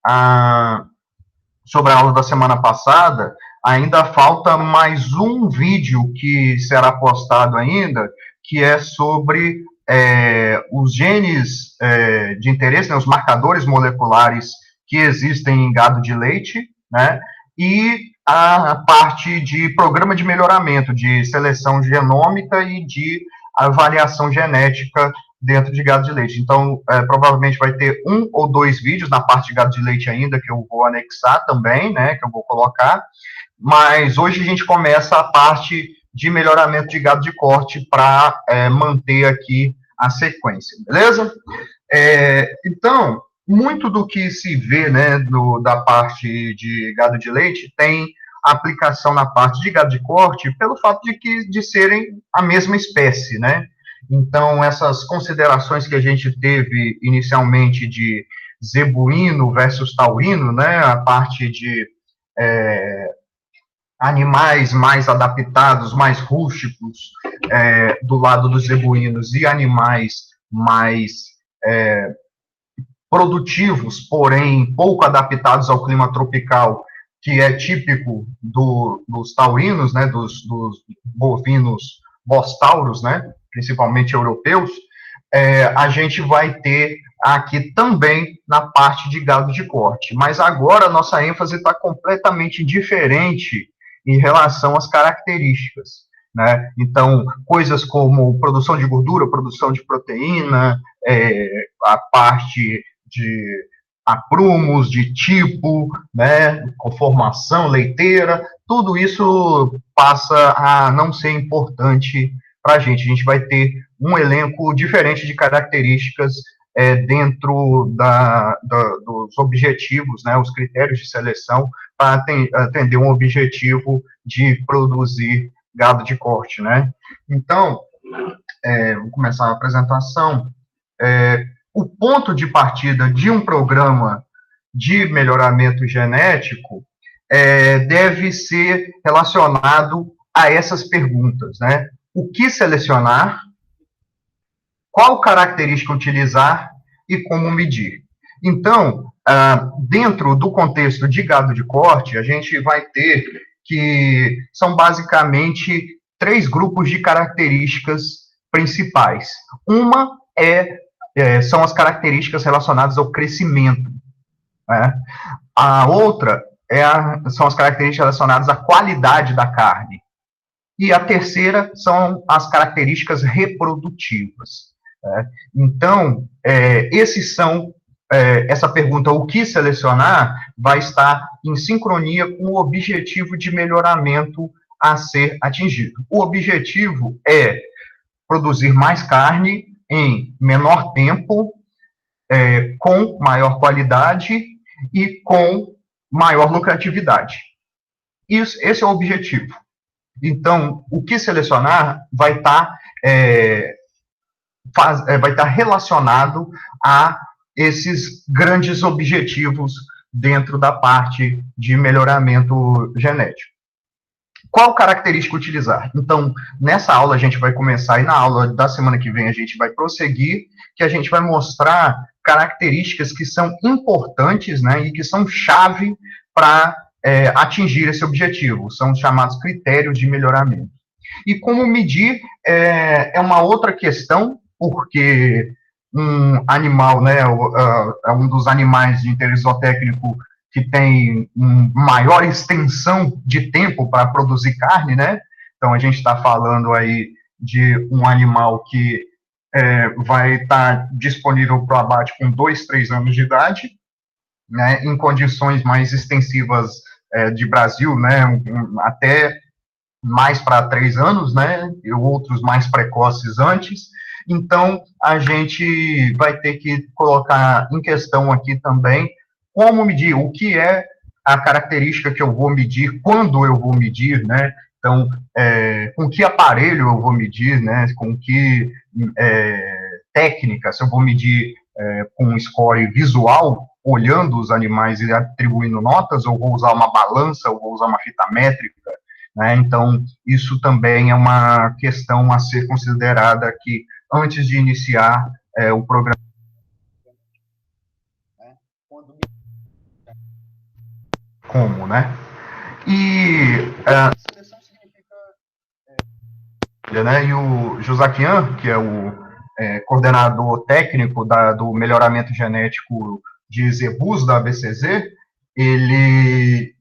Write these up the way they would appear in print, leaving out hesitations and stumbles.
a, sobre a aula da semana passada, ainda falta mais um vídeo que será postado ainda, que é sobre os genes de interesse, né, os marcadores moleculares que existem em gado de leite, né, e a parte de programa de melhoramento, de seleção genômica e de avaliação genética dentro de gado de leite. Então, provavelmente vai ter 1 ou 2 vídeos na parte de gado de leite ainda, que eu vou anexar também, né, que eu vou colocar, mas hoje a gente começa a parte de melhoramento de gado de corte para manter aqui a sequência, beleza? Então, muito do que se vê, né, da parte de gado de leite tem aplicação na parte de gado de corte pelo fato de serem a mesma espécie, né? Então, essas considerações que a gente teve inicialmente de zebuíno versus taurino, né, a parte de animais mais adaptados, mais rústicos, do lado dos zebuínos, e animais mais produtivos, porém pouco adaptados ao clima tropical, que é típico dos taurinos, né, dos bovinos bostauros, né, principalmente europeus, a gente vai ter aqui também na parte de gado de corte. Mas agora a nossa ênfase está completamente diferente em relação às características, né? Então, coisas como produção de gordura, produção de proteína, a parte de aprumos, de tipo, né, conformação leiteira, tudo isso passa a não ser importante para a gente. A gente vai ter um elenco diferente de características dentro dos objetivos, né, os critérios de seleção para atender um objetivo de produzir gado de corte, né? Então, vou começar a apresentação. O ponto de partida de um programa de melhoramento genético deve ser relacionado a essas perguntas, né? O que selecionar, qual característica utilizar e como medir. Então, dentro do contexto de gado de corte, a gente vai ter que são basicamente 3 grupos de características principais. Uma são as características relacionadas ao crescimento, né? A outra são as características relacionadas à qualidade da carne. E a terceira são as características reprodutivas, né? Então, essa pergunta, o que selecionar, vai estar em sincronia com o objetivo de melhoramento a ser atingido. O objetivo é produzir mais carne em menor tempo, com maior qualidade e com maior lucratividade. Esse é o objetivo. Então, o que selecionar vai estar relacionado a esses grandes objetivos dentro da parte de melhoramento genético. Qual característica utilizar? Então, nessa aula a gente vai começar, e na aula da semana que vem a gente vai prosseguir, que a gente vai mostrar características que são importantes, né, e que são chave para atingir esse objetivo. São chamados critérios de melhoramento. E como medir é uma outra questão, porque um animal, né, é um dos animais de interesse zootécnico que tem maior extensão de tempo para produzir carne, né? Então, a gente está falando aí de um animal que vai estar disponível para o abate com 2, 3 anos de idade, né, em condições mais extensivas de Brasil, né, até mais para 3 anos, né, e outros mais precoces antes. Então, a gente vai ter que colocar em questão aqui também como medir, o que é a característica que eu vou medir, quando eu vou medir, né? Então, com que aparelho eu vou medir, né? Com que técnica, se eu vou medir com um score visual, olhando os animais e atribuindo notas, ou vou usar uma balança, ou vou usar uma fita métrica, né? Então, isso também é uma questão a ser considerada aqui antes de iniciar o programa. como, né? E seleção significa, né? E o Josaquian, que é o coordenador técnico do melhoramento genético de Zebus, da ABCZ, ele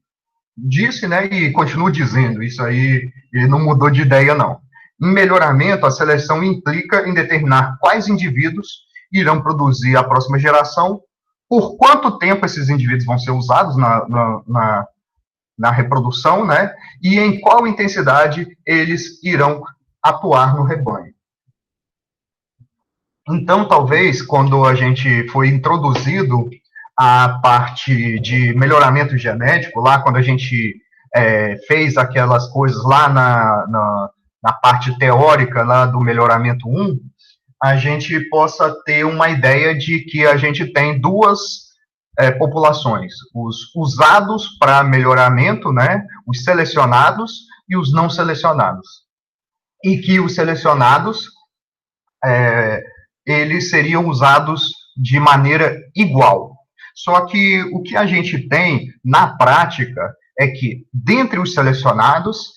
disse, né, e continua dizendo, isso aí ele não mudou de ideia, não. Em melhoramento, a seleção implica em determinar quais indivíduos irão produzir a próxima geração, por quanto tempo esses indivíduos vão ser usados na reprodução, né, e em qual intensidade eles irão atuar no rebanho. Então, talvez, quando a gente foi introduzido a parte de melhoramento genético, lá quando a gente fez aquelas coisas lá na parte teórica lá do melhoramento 1, a gente possa ter uma ideia de que a gente tem duas populações, os usados para melhoramento, né, os selecionados e os não selecionados. E que os selecionados eles seriam usados de maneira igual. Só que o que a gente tem na prática é que, dentre os selecionados,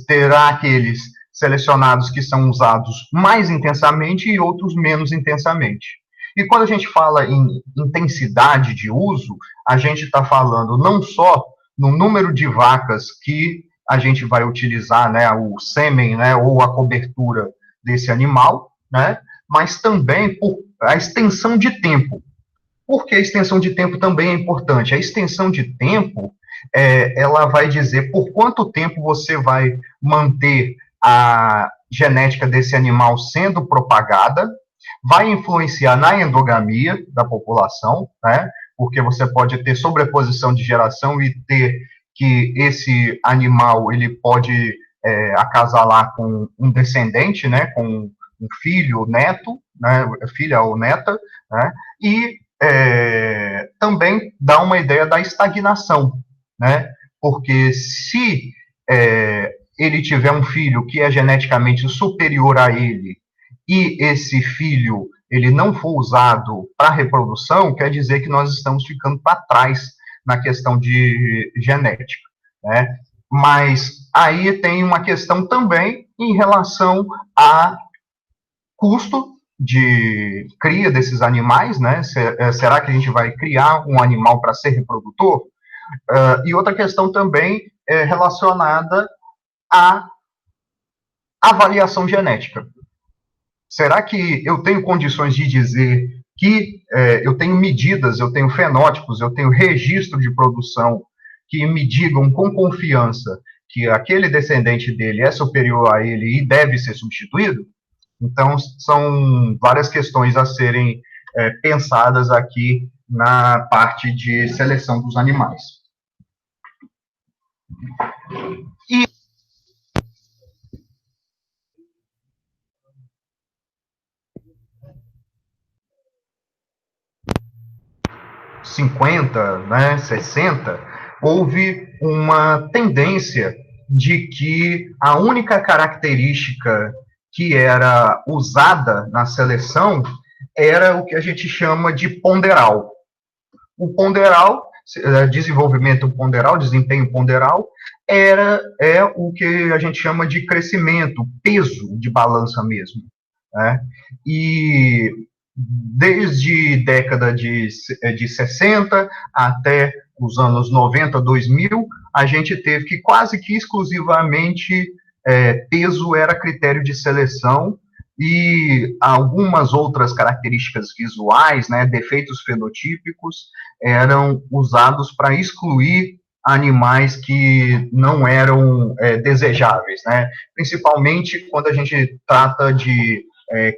terá aqueles selecionados que são usados mais intensamente e outros menos intensamente. E quando a gente fala em intensidade de uso, a gente está falando não só no número de vacas que a gente vai utilizar, né, o sêmen, né, ou a cobertura desse animal, né, mas também por a extensão de tempo. Por que a extensão de tempo também é importante? A extensão de tempo, ela vai dizer por quanto tempo você vai manter a genética desse animal sendo propagada, vai influenciar na endogamia da população, né? Porque você pode ter sobreposição de geração e ter que esse animal ele pode acasalar com um descendente, né? Com um filho, neto, né? Filha ou neta, né? E também dá uma ideia da estagnação, né? Porque se ele tiver um filho que é geneticamente superior a ele e esse filho ele não for usado para reprodução, quer dizer que nós estamos ficando para trás na questão de genética, né? Mas aí tem uma questão também em relação a custo de cria desses animais, né? Será que a gente vai criar um animal para ser reprodutor? E outra questão também é relacionada à avaliação genética. Será que eu tenho condições de dizer que eu tenho medidas, eu tenho fenótipos, eu tenho registro de produção que me digam com confiança que aquele descendente dele é superior a ele e deve ser substituído? Então, são várias questões a serem pensadas aqui na parte de seleção dos animais. E 50, né, 60, houve uma tendência de que a única característica que era usada na seleção era o que a gente chama de ponderal. O ponderal, desenvolvimento ponderal, desempenho ponderal, é o que a gente chama de crescimento, peso de balança mesmo, né? E desde década de 60 até os anos 90, 2000, a gente teve que quase que exclusivamente peso era critério de seleção e algumas outras características visuais, né, defeitos fenotípicos, eram usados para excluir animais que não eram desejáveis, né? Principalmente quando a gente trata de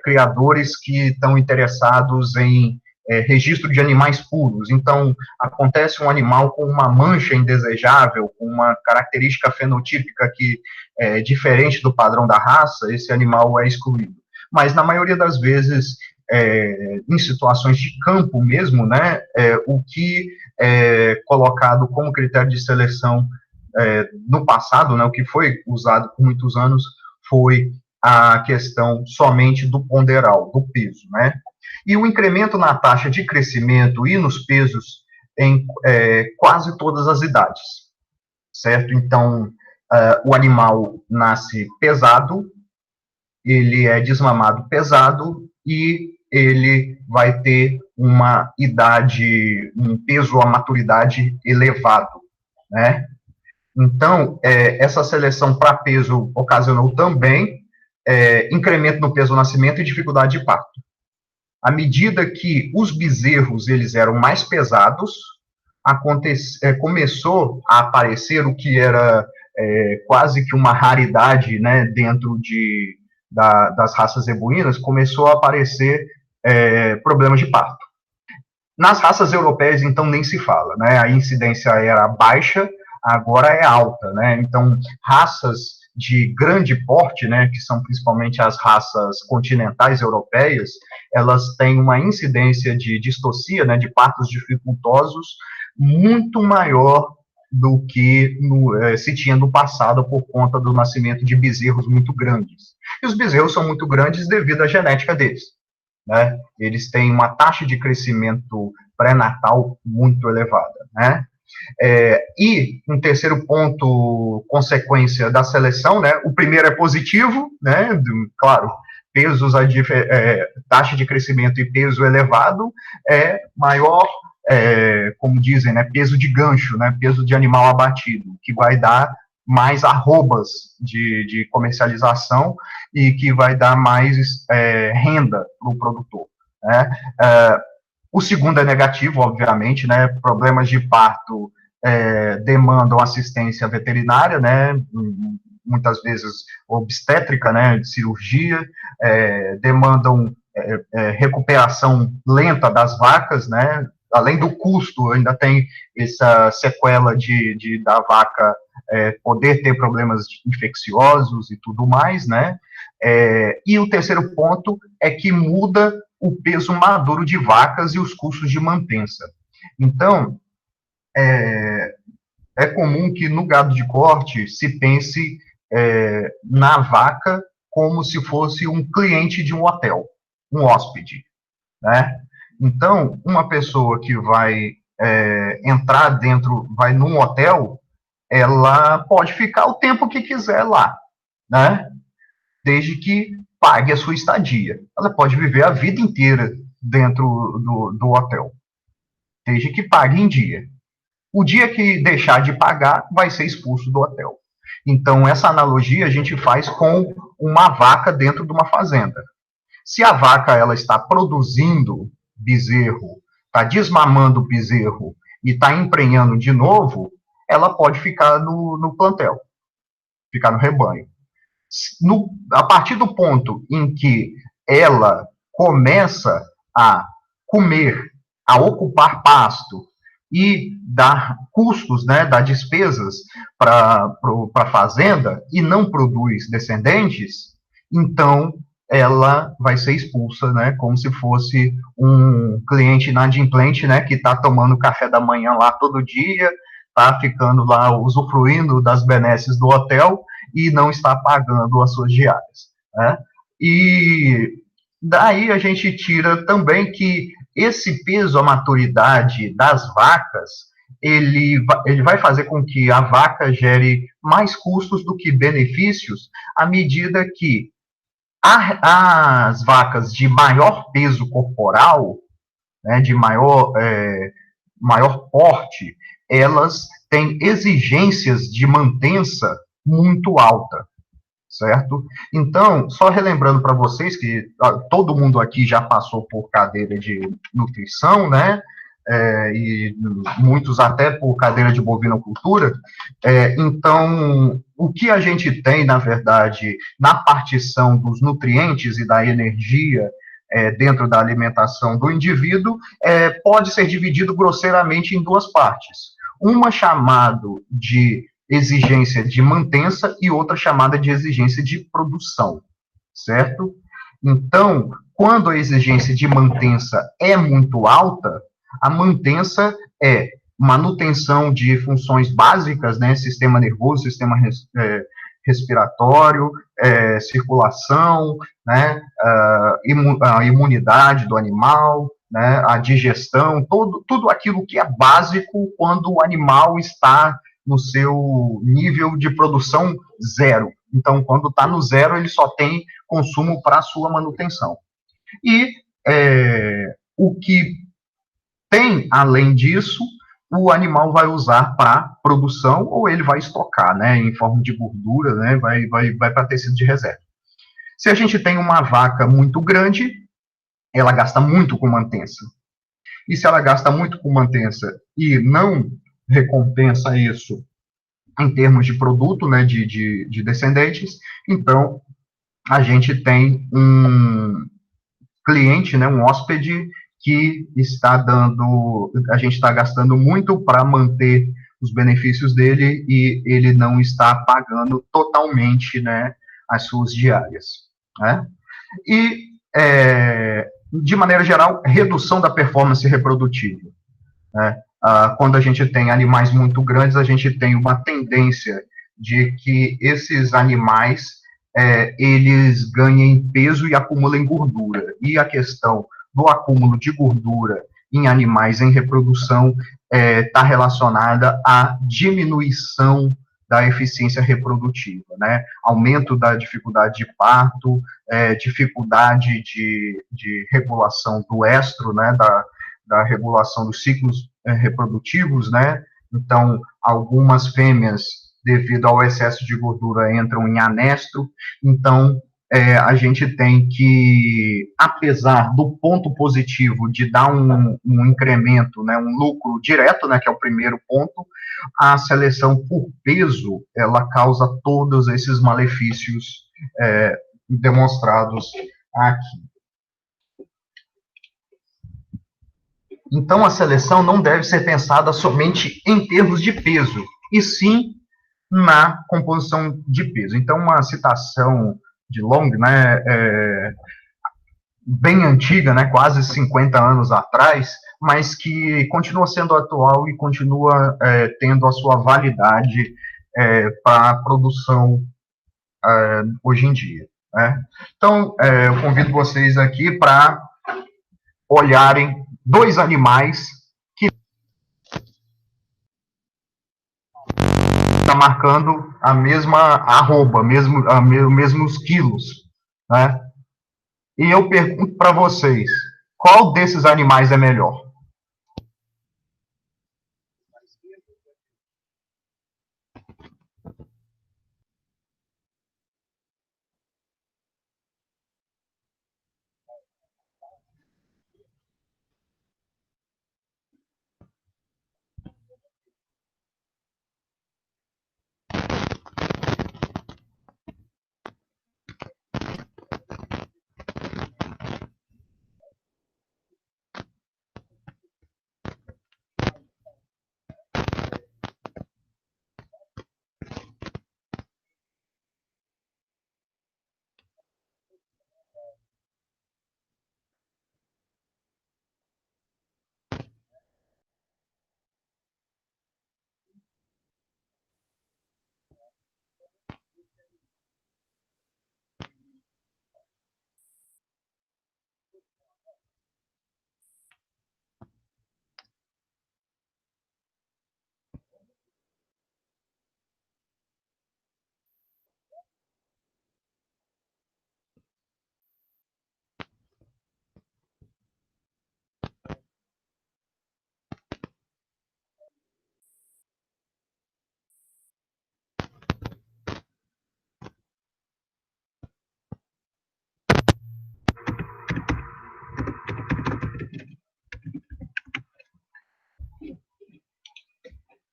criadores que estão interessados em registro de animais puros. Então, acontece um animal com uma mancha indesejável, com uma característica fenotípica que é diferente do padrão da raça, esse animal é excluído. Mas, na maioria das vezes, em situações de campo mesmo, né, o que é colocado como critério de seleção no passado, né, o que foi usado por muitos anos, foi a questão somente do ponderal, do peso, né? E o incremento na taxa de crescimento e nos pesos em quase todas as idades, certo? Então, o animal nasce pesado, ele é desmamado pesado e ele vai ter uma idade, um peso à maturidade elevado, né? Então, essa seleção para peso ocasionou também incremento no peso do nascimento e dificuldade de parto. À medida que os bezerros eles eram mais pesados, começou a aparecer o que era quase que uma raridade, né, dentro das raças zebuínas, começou a aparecer problemas de parto. Nas raças europeias, então, nem se fala, né? A incidência era baixa, agora é alta, né? Então, raças de grande porte, né, que são principalmente as raças continentais europeias, elas têm uma incidência de distocia, né, de partos dificultosos, muito maior do que se tinha no passado por conta do nascimento de bezerros muito grandes. E os bezerros são muito grandes devido à genética deles, né? Eles têm uma taxa de crescimento pré-natal muito elevada, né? E um terceiro ponto, consequência da seleção, né? O primeiro é positivo, né? Claro, pesos, taxa de crescimento e peso elevado é maior, como dizem, né? Peso de gancho, né? Peso de animal abatido, que vai dar mais arrobas de comercialização e que vai dar mais renda para o produtor, né? O segundo é negativo, obviamente, né? Problemas de parto demandam assistência veterinária, né? Muitas vezes obstétrica, né? De cirurgia, demandam recuperação lenta das vacas, né? Além do custo, ainda tem essa sequela da vaca poder ter problemas infecciosos e tudo mais, né? E o terceiro ponto é que muda o peso maduro de vacas e os custos de mantença. Então, é comum que no gado de corte se pense na vaca como se fosse um cliente de um hotel, um hóspede, né? Então, uma pessoa que vai entrar dentro, vai num hotel, ela pode ficar o tempo que quiser lá, né? Desde que pague a sua estadia. Ela pode viver a vida inteira dentro do hotel, desde que pague em dia. O dia que deixar de pagar, vai ser expulso do hotel. Então, essa analogia a gente faz com uma vaca dentro de uma fazenda. Se a vaca ela está produzindo bezerro, está desmamando o bezerro e está emprenhando de novo, ela pode ficar no plantel, ficar no rebanho. A partir do ponto em que ela começa a comer, a ocupar pasto e dar custos, né, dar despesas para a fazenda e não produz descendentes, então ela vai ser expulsa, né, como se fosse um cliente inadimplente, né, que está tomando café da manhã lá todo dia, está ficando lá usufruindo das benesses do hotel e não está pagando as suas diárias, né? E daí a gente tira também que esse peso à maturidade das vacas, ele vai fazer com que a vaca gere mais custos do que benefícios, à medida que as vacas de maior peso corporal, né, de maior porte, elas têm exigências de mantença muito alta, certo? Então, só relembrando para vocês que todo mundo aqui já passou por cadeira de nutrição, né? E muitos até por cadeira de bovinocultura. Então, o que a gente tem, na verdade, na partição dos nutrientes e da energia dentro da alimentação do indivíduo, pode ser dividido grosseiramente em duas partes. Uma chamado de exigência de mantença e outra chamada de exigência de produção, certo? Então, quando a exigência de mantença é muito alta, a mantença é manutenção de funções básicas, né, sistema nervoso, sistema respiratório, circulação, né, a imunidade do animal, né, a digestão, tudo aquilo que é básico quando o animal está no seu nível de produção zero. Então, quando está no zero, ele só tem consumo para sua manutenção. E o que tem, além disso, o animal vai usar para produção ou ele vai estocar, né, em forma de gordura, né, vai para tecido de reserva. Se a gente tem uma vaca muito grande, ela gasta muito com mantença. E se ela gasta muito com mantença e não recompensa isso em termos de produto, né, de descendentes, então a gente tem um cliente, né, um hóspede que está dando, a gente está gastando muito para manter os benefícios dele e ele não está pagando totalmente, né, as suas diárias, né? E, de maneira geral, redução da performance reprodutiva, né? Quando a gente tem animais muito grandes, a gente tem uma tendência de que esses animais eles ganhem peso e acumulem gordura. E a questão do acúmulo de gordura em animais em reprodução está relacionada à diminuição da eficiência reprodutiva, né? Aumento da dificuldade de parto, dificuldade de regulação do estro, né? Da regulação dos ciclos reprodutivos, né? Então, algumas fêmeas, devido ao excesso de gordura, entram em anestro. Então, a gente tem que, apesar do ponto positivo de dar um incremento, né, um lucro direto, né, que é o primeiro ponto, a seleção por peso, ela causa todos esses malefícios demonstrados aqui. Então, a seleção não deve ser pensada somente em termos de peso, e sim na composição de peso. Então, uma citação de Long, né, bem antiga, né, quase 50 anos atrás, mas que continua sendo atual e continua tendo a sua validade para a produção hoje em dia, né? Então, eu convido vocês aqui para olharem dois animais que está marcando a mesma arroba, mesmos quilos, né? E eu pergunto para vocês, qual desses animais é melhor?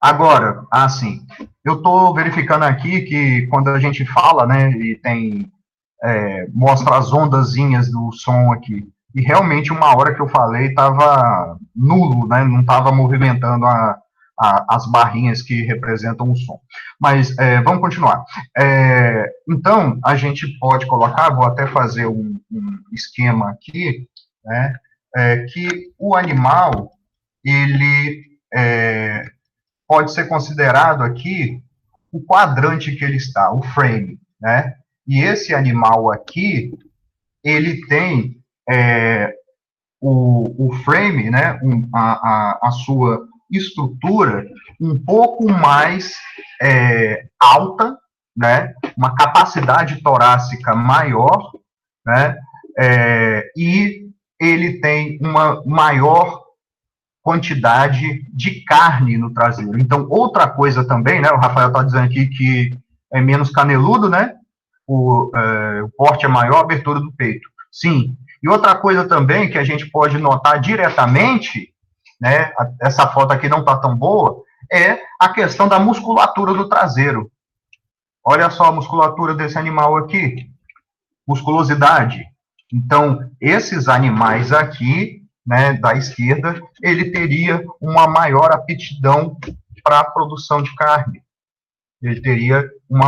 Agora, assim, eu estou verificando aqui que quando a gente fala, né, e tem mostra as ondazinhas do som aqui, e realmente uma hora que eu falei estava nulo, né, não estava movimentando as barrinhas que representam o som. Mas vamos continuar. Então, a gente pode colocar, vou até fazer um esquema aqui, né, que o animal, ele pode ser considerado aqui o quadrante que ele está, o frame, né? E esse animal aqui, ele tem o frame, né, a sua estrutura um pouco mais alta, né, uma capacidade torácica maior, né, e ele tem uma maior quantidade de carne no traseiro. Então, outra coisa também, né, o Rafael está dizendo aqui que é menos caneludo, né, o porte é maior, a abertura do peito. Sim. E outra coisa também que a gente pode notar diretamente, né, essa foto aqui não está tão boa, é a questão da musculatura do traseiro. Olha só a musculatura desse animal aqui, musculosidade. Então, esses animais aqui, né, da esquerda, ele teria uma maior aptidão para a produção de carne. Ele teria um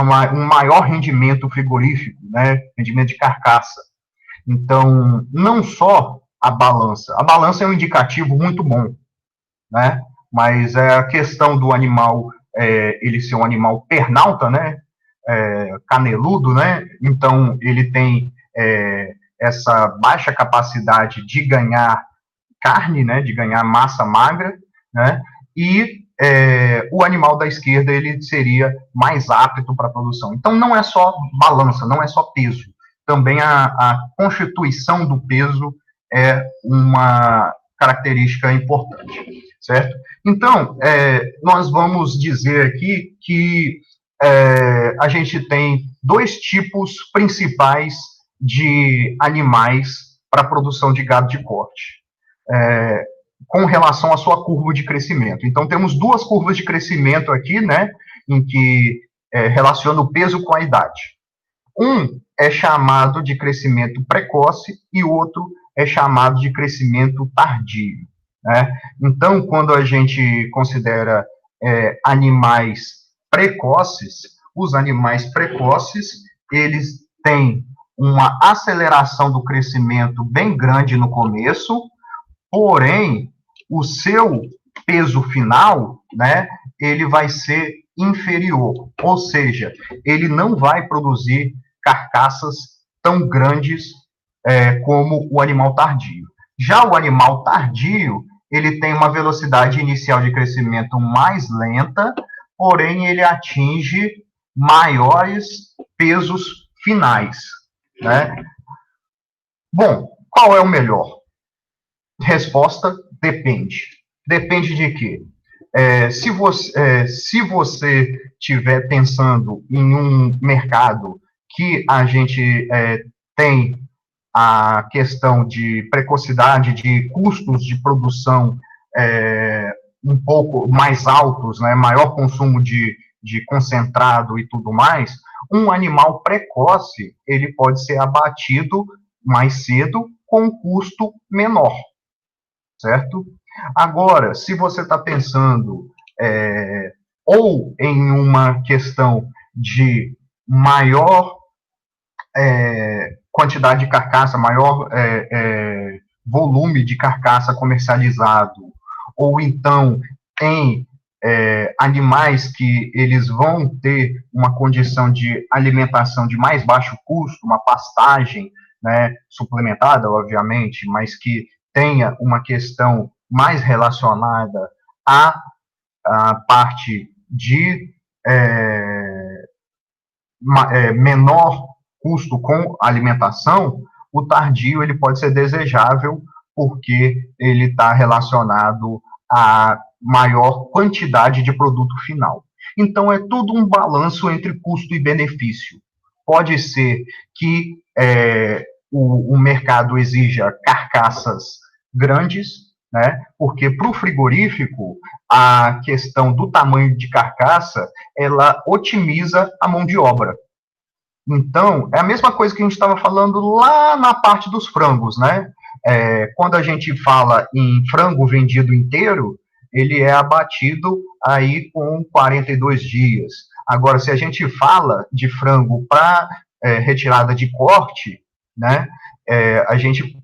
maior rendimento frigorífico, né, rendimento de carcaça. Então, não só a balança é um indicativo muito bom, né, mas é a questão do animal, ele ser um animal pernalta, né, caneludo, né, então ele tem essa baixa capacidade de ganhar carne, né, de ganhar massa magra, né, e o animal da esquerda ele seria mais apto para a produção. Então não é só balança, não é só peso, também a constituição do peso é uma característica importante, certo? Então, nós vamos dizer aqui que a gente tem dois tipos principais de animais para a produção de gado de corte, com relação à sua curva de crescimento. Então, temos duas curvas de crescimento aqui, né, em que relaciona o peso com a idade. Um é chamado de crescimento precoce e o outro é chamado de crescimento tardio, né? Então, quando a gente considera animais precoces, os animais precoces, eles têm uma aceleração do crescimento bem grande no começo, porém, o seu peso final, né, ele vai ser inferior, ou seja, ele não vai produzir carcaças tão grandes como o animal tardio. Já o animal tardio, ele tem uma velocidade inicial de crescimento mais lenta, porém ele atinge maiores pesos finais, né? Bom, qual é o melhor? Resposta, depende. Depende de quê? Se você estiver pensando em um mercado que a gente tem a questão de precocidade, de custos de produção um pouco mais altos, né, maior consumo de concentrado e tudo mais, um animal precoce, ele pode ser abatido mais cedo com um custo menor, certo? Agora, se você está pensando ou em uma questão de maior quantidade de carcaça, maior volume de carcaça comercializado, ou então em animais que eles vão ter uma condição de alimentação de mais baixo custo, uma pastagem, né, suplementada, obviamente, mas que tenha uma questão mais relacionada à parte de menor custo com alimentação, o tardio ele pode ser desejável porque ele está relacionado a maior quantidade de produto final. Então, é tudo um balanço entre custo e benefício. Pode ser que o mercado exija carcaças grandes, né? Porque para o frigorífico, a questão do tamanho de carcaça, ela otimiza a mão de obra. Então, é a mesma coisa que a gente estava falando lá na parte dos frangos, né? Quando a gente fala em frango vendido inteiro, ele é abatido aí com 42 dias. Agora, se a gente fala de frango para retirada de corte, né, a gente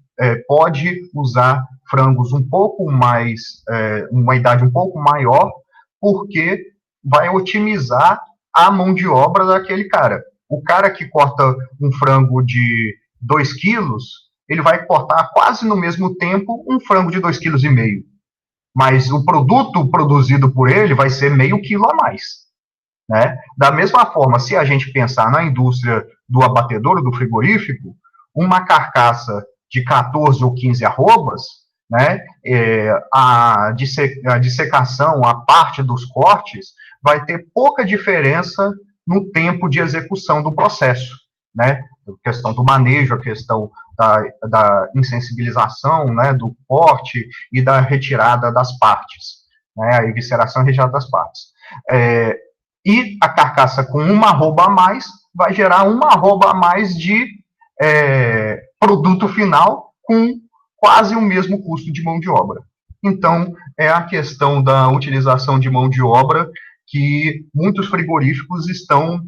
pode usar frangos um pouco mais, uma idade um pouco maior, porque vai otimizar a mão de obra daquele cara. O cara que corta um frango de 2 quilos, ele vai cortar quase no mesmo tempo um frango de 2,5 kg. Mas o produto produzido por ele vai ser meio quilo a mais, né? Da mesma forma, se a gente pensar na indústria do abatedouro, do frigorífico, uma carcaça de 14 ou 15 arrobas, né, a dissecação, a parte dos cortes, vai ter pouca diferença no tempo de execução do processo, né? A questão do manejo, a questão da insensibilização, né, do corte e da retirada das partes, né, a evisceração e retirada das partes. E a carcaça com uma arroba a mais vai gerar uma arroba a mais de produto final com quase o mesmo custo de mão de obra. Então, é a questão da utilização de mão de obra que muitos frigoríficos estão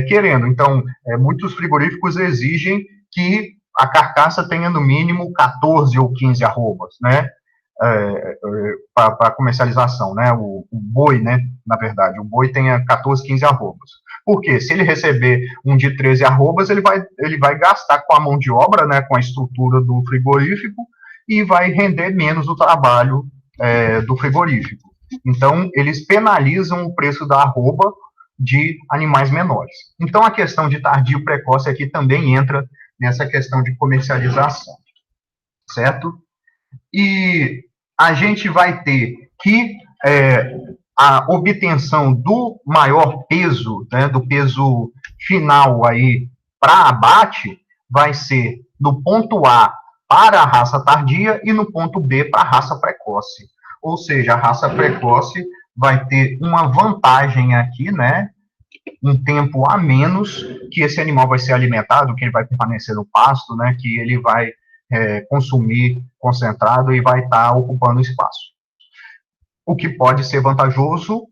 querendo. Então, muitos frigoríficos exigem que a carcaça tenha no mínimo 14 ou 15 arrobas, né? Para comercialização, né? O boi, né? Na verdade, o boi tenha 14, 15 arrobas. Porque se ele receber um de 13 arrobas, ele vai gastar com a mão de obra, né? Com a estrutura do frigorífico e vai render menos o trabalho do frigorífico. Então, eles penalizam o preço da arroba de animais menores. Então, a questão de tardio precoce aqui também entra nessa questão de comercialização, certo? E a gente vai ter que a obtenção do maior peso, né, do peso final aí para abate, vai ser no ponto A para a raça tardia e no ponto B para a raça precoce. Ou seja, a raça precoce vai ter uma vantagem aqui, né, um tempo a menos que esse animal vai ser alimentado, que ele vai permanecer no pasto, né, que ele vai consumir concentrado e vai estar ocupando espaço. O que pode ser vantajoso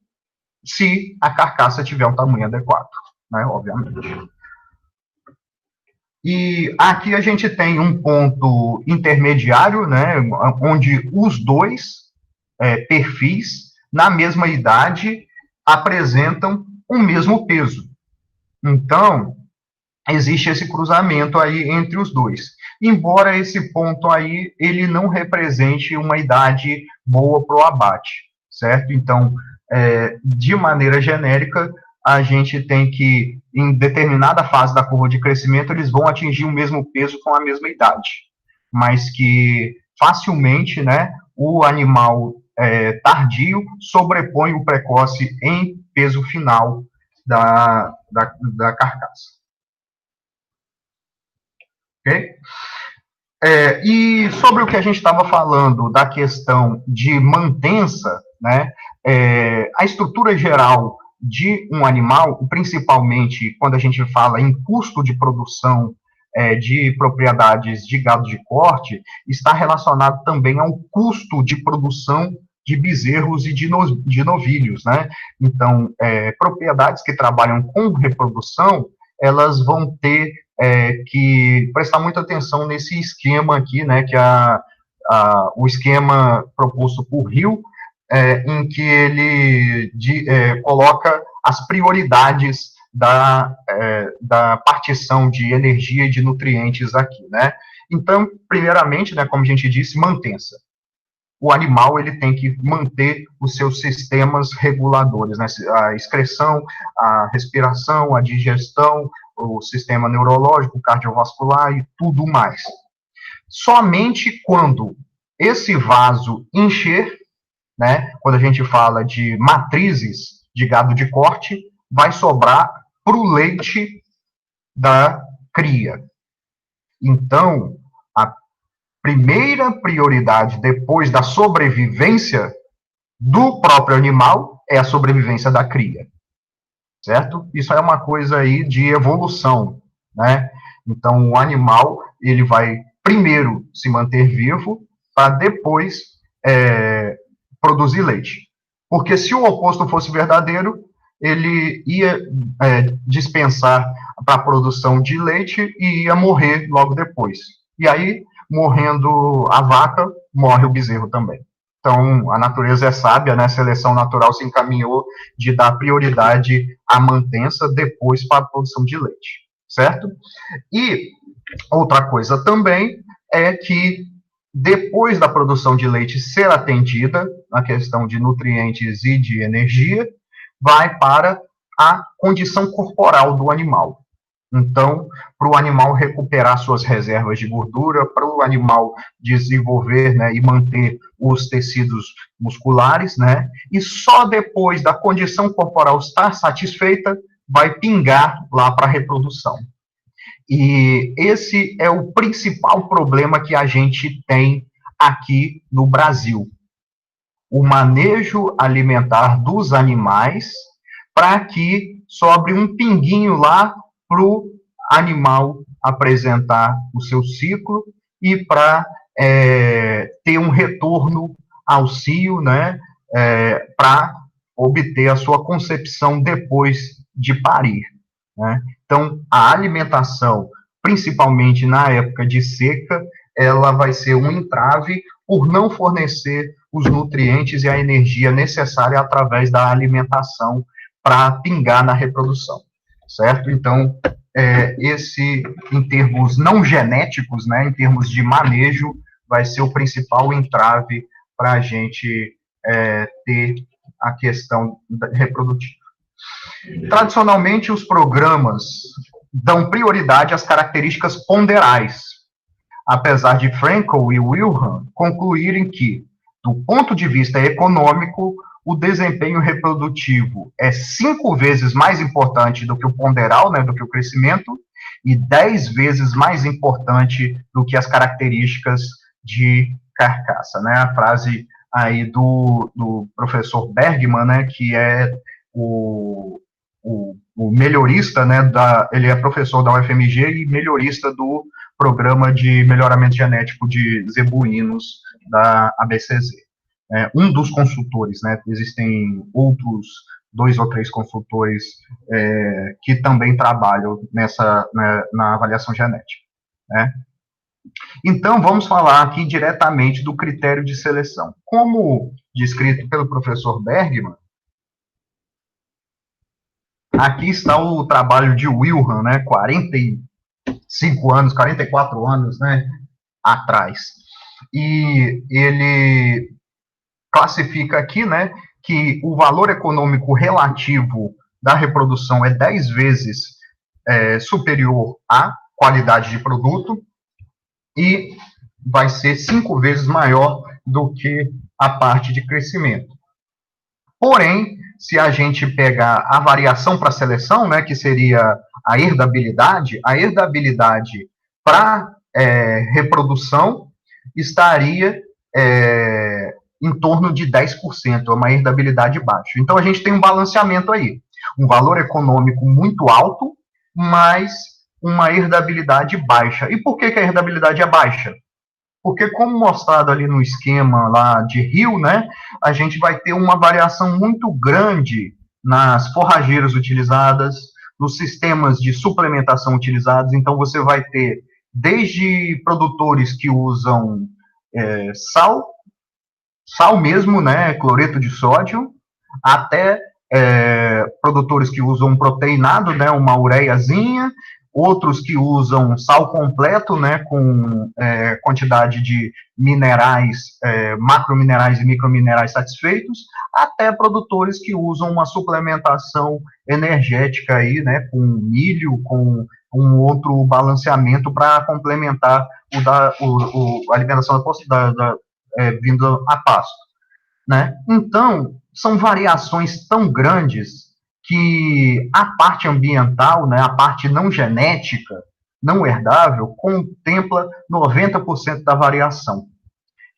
se a carcaça tiver um tamanho adequado, né, obviamente. E aqui a gente tem um ponto intermediário, né, onde os dois perfis, na mesma idade, apresentam o mesmo peso. Então, existe esse cruzamento aí entre os dois. Embora esse ponto aí, ele não represente uma idade boa para o abate, certo? Então, de maneira genérica, a gente tem que, em determinada fase da curva de crescimento, eles vão atingir o mesmo peso com a mesma idade, mas que facilmente, né, o animal tardio sobrepõe o precoce em peso final da carcaça. Ok? E sobre o que a gente estava falando da questão de mantença, né, a estrutura geral de um animal, principalmente quando a gente fala em custo de produção de propriedades de gado de corte, está relacionado também ao custo de produção de bezerros e de novilhos, né? Então, propriedades que trabalham com reprodução, elas vão ter que prestar muita atenção nesse esquema aqui, né, que o esquema proposto por Hill, em que ele coloca as prioridades da partição de energia e de nutrientes aqui, né? Então, primeiramente, né, como a gente disse, mantença. O animal ele tem que manter os seus sistemas reguladores, né? A excreção, a respiração, a digestão, o sistema neurológico, cardiovascular e tudo mais. Somente quando esse vaso encher, né, quando a gente fala de matrizes de gado de corte, vai sobrar para o leite da cria. Então, a primeira prioridade depois da sobrevivência do próprio animal é a sobrevivência da cria, certo? Isso é uma coisa aí de evolução, né? Então, o animal, ele vai primeiro se manter vivo para depois produzir leite. Porque se o oposto fosse verdadeiro, ele ia dispensar para a produção de leite e ia morrer logo depois. E aí, morrendo a vaca, morre o bezerro também. Então, a natureza é sábia, né? A seleção natural se encaminhou de dar prioridade à mantença depois para a produção de leite, certo? E outra coisa também é que depois da produção de leite ser atendida, na questão de nutrientes e de energia, vai para a condição corporal do animal. Então, para o animal recuperar suas reservas de gordura, para o animal desenvolver, né, e manter os tecidos musculares, né, e só depois da condição corporal estar satisfeita, vai pingar lá para a reprodução. E esse é o principal problema que a gente tem aqui no Brasil. O manejo alimentar dos animais para que sobre um pinguinho lá para o animal apresentar o seu ciclo e para ter um retorno ao cio, né, para obter a sua concepção depois de parir. Né? Então, a alimentação, principalmente na época de seca, ela vai ser um entrave por não fornecer os nutrientes e a energia necessária através da alimentação para pingar na reprodução, certo? Então, esse, em termos não genéticos, né, em termos de manejo, vai ser o principal entrave para a gente ter a questão reprodutiva. Tradicionalmente, os programas dão prioridade às características ponderais, apesar de Frankel e Wilhelm concluírem que, do ponto de vista econômico, o desempenho reprodutivo é 5 vezes mais importante do que o ponderal, né, do que o crescimento, e 10 vezes mais importante do que as características de carcaça, né? A frase aí do professor Bergman, né, que é o melhorista, né, ele é professor da UFMG e melhorista do programa de melhoramento genético de zebuínos da ABCZ. Um dos consultores, né, existem outros 2 ou 3 consultores que também trabalham na avaliação genética. Né? Então, vamos falar aqui diretamente do critério de seleção. Como descrito pelo professor Bergman, aqui está o trabalho de Wilhelm, né, 45 anos, 44 anos, né, atrás. E ele classifica aqui, né, que o valor econômico relativo da reprodução é 10 vezes superior à qualidade de produto e vai ser 5 vezes maior do que a parte de crescimento. Porém, se a gente pegar a variação para seleção, né, que seria a herdabilidade para reprodução estaria em torno de 10%, é uma herdabilidade baixa. Então, a gente tem um balanceamento aí. Um valor econômico muito alto, mas uma herdabilidade baixa. E por que a herdabilidade é baixa? Porque, como mostrado ali no esquema lá de Rio, né, a gente vai ter uma variação muito grande nas forrageiras utilizadas, nos sistemas de suplementação utilizados. Então, você vai ter desde produtores que usam sal mesmo, né, cloreto de sódio, até produtores que usam proteinado, né, uma ureiazinha, outros que usam sal completo, né, com quantidade de minerais, macrominerais e microminerais satisfeitos, até produtores que usam uma suplementação energética aí, né, com milho, com um outro balanceamento para complementar a alimentação vindo a pasto, né? Então, são variações tão grandes que a parte ambiental, né, a parte não genética, não herdável, contempla 90% da variação.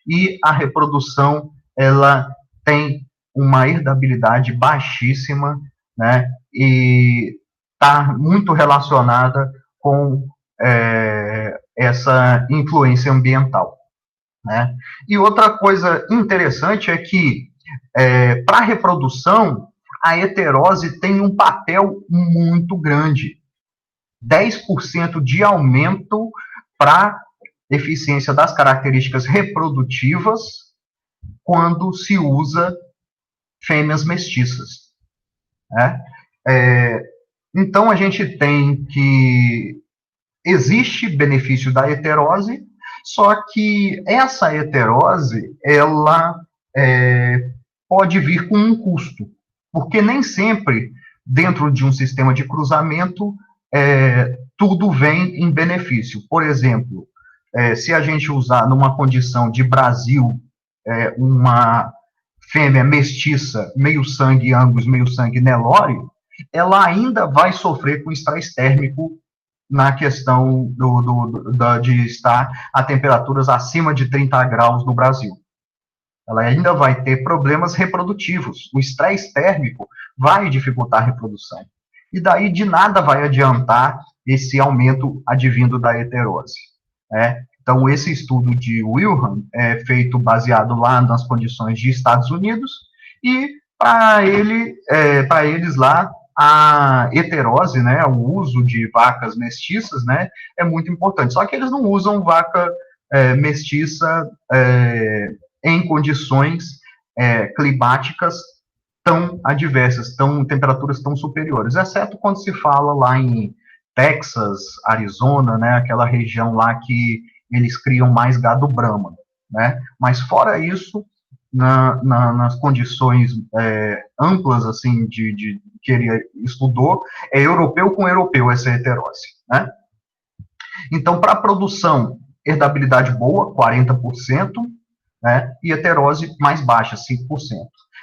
E a reprodução, ela tem uma herdabilidade baixíssima, né, e está muito relacionada com essa influência ambiental. Né? E outra coisa interessante é que, para a reprodução, a heterose tem um papel muito grande. 10% de aumento para eficiência das características reprodutivas quando se usa fêmeas mestiças. Né? Então, a gente tem que existe benefício da heterose, Só que essa heterose, ela pode vir com um custo, porque nem sempre, dentro de um sistema de cruzamento, tudo vem em benefício. Por exemplo, se a gente usar numa condição de Brasil, uma fêmea mestiça, meio sangue Angus, meio sangue Nelore, ela ainda vai sofrer com estresse térmico na questão de estar a temperaturas acima de 30 graus no Brasil. Ela ainda vai ter problemas reprodutivos. O estresse térmico vai dificultar a reprodução. E daí de nada vai adiantar esse aumento advindo da heterose. Então, esse estudo de Wilhelm é feito baseado lá nas condições de Estados Unidos, e para eles lá, a heterose, né, o uso de vacas mestiças, né, é muito importante. Só que eles não usam vaca mestiça em condições climáticas tão adversas, temperaturas tão superiores, exceto quando se fala lá em Texas, Arizona, né, aquela região lá que eles criam mais gado Brahma, né? Mas fora isso, nas condições amplas, assim, que ele estudou, é europeu com europeu essa heterose, né? Então, para a produção, herdabilidade boa, 40%, né? E heterose mais baixa, 5%.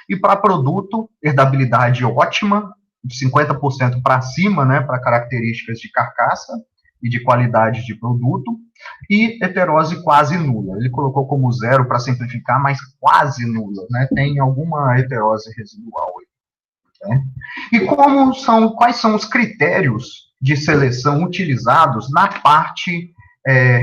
E para produto, herdabilidade ótima, de 50% para cima, né, para características de carcaça e de qualidade de produto, e heterose quase nula. Ele colocou como zero para simplificar, mas quase nula, né? Tem alguma heterose residual aí, né? E quais são os critérios de seleção utilizados na parte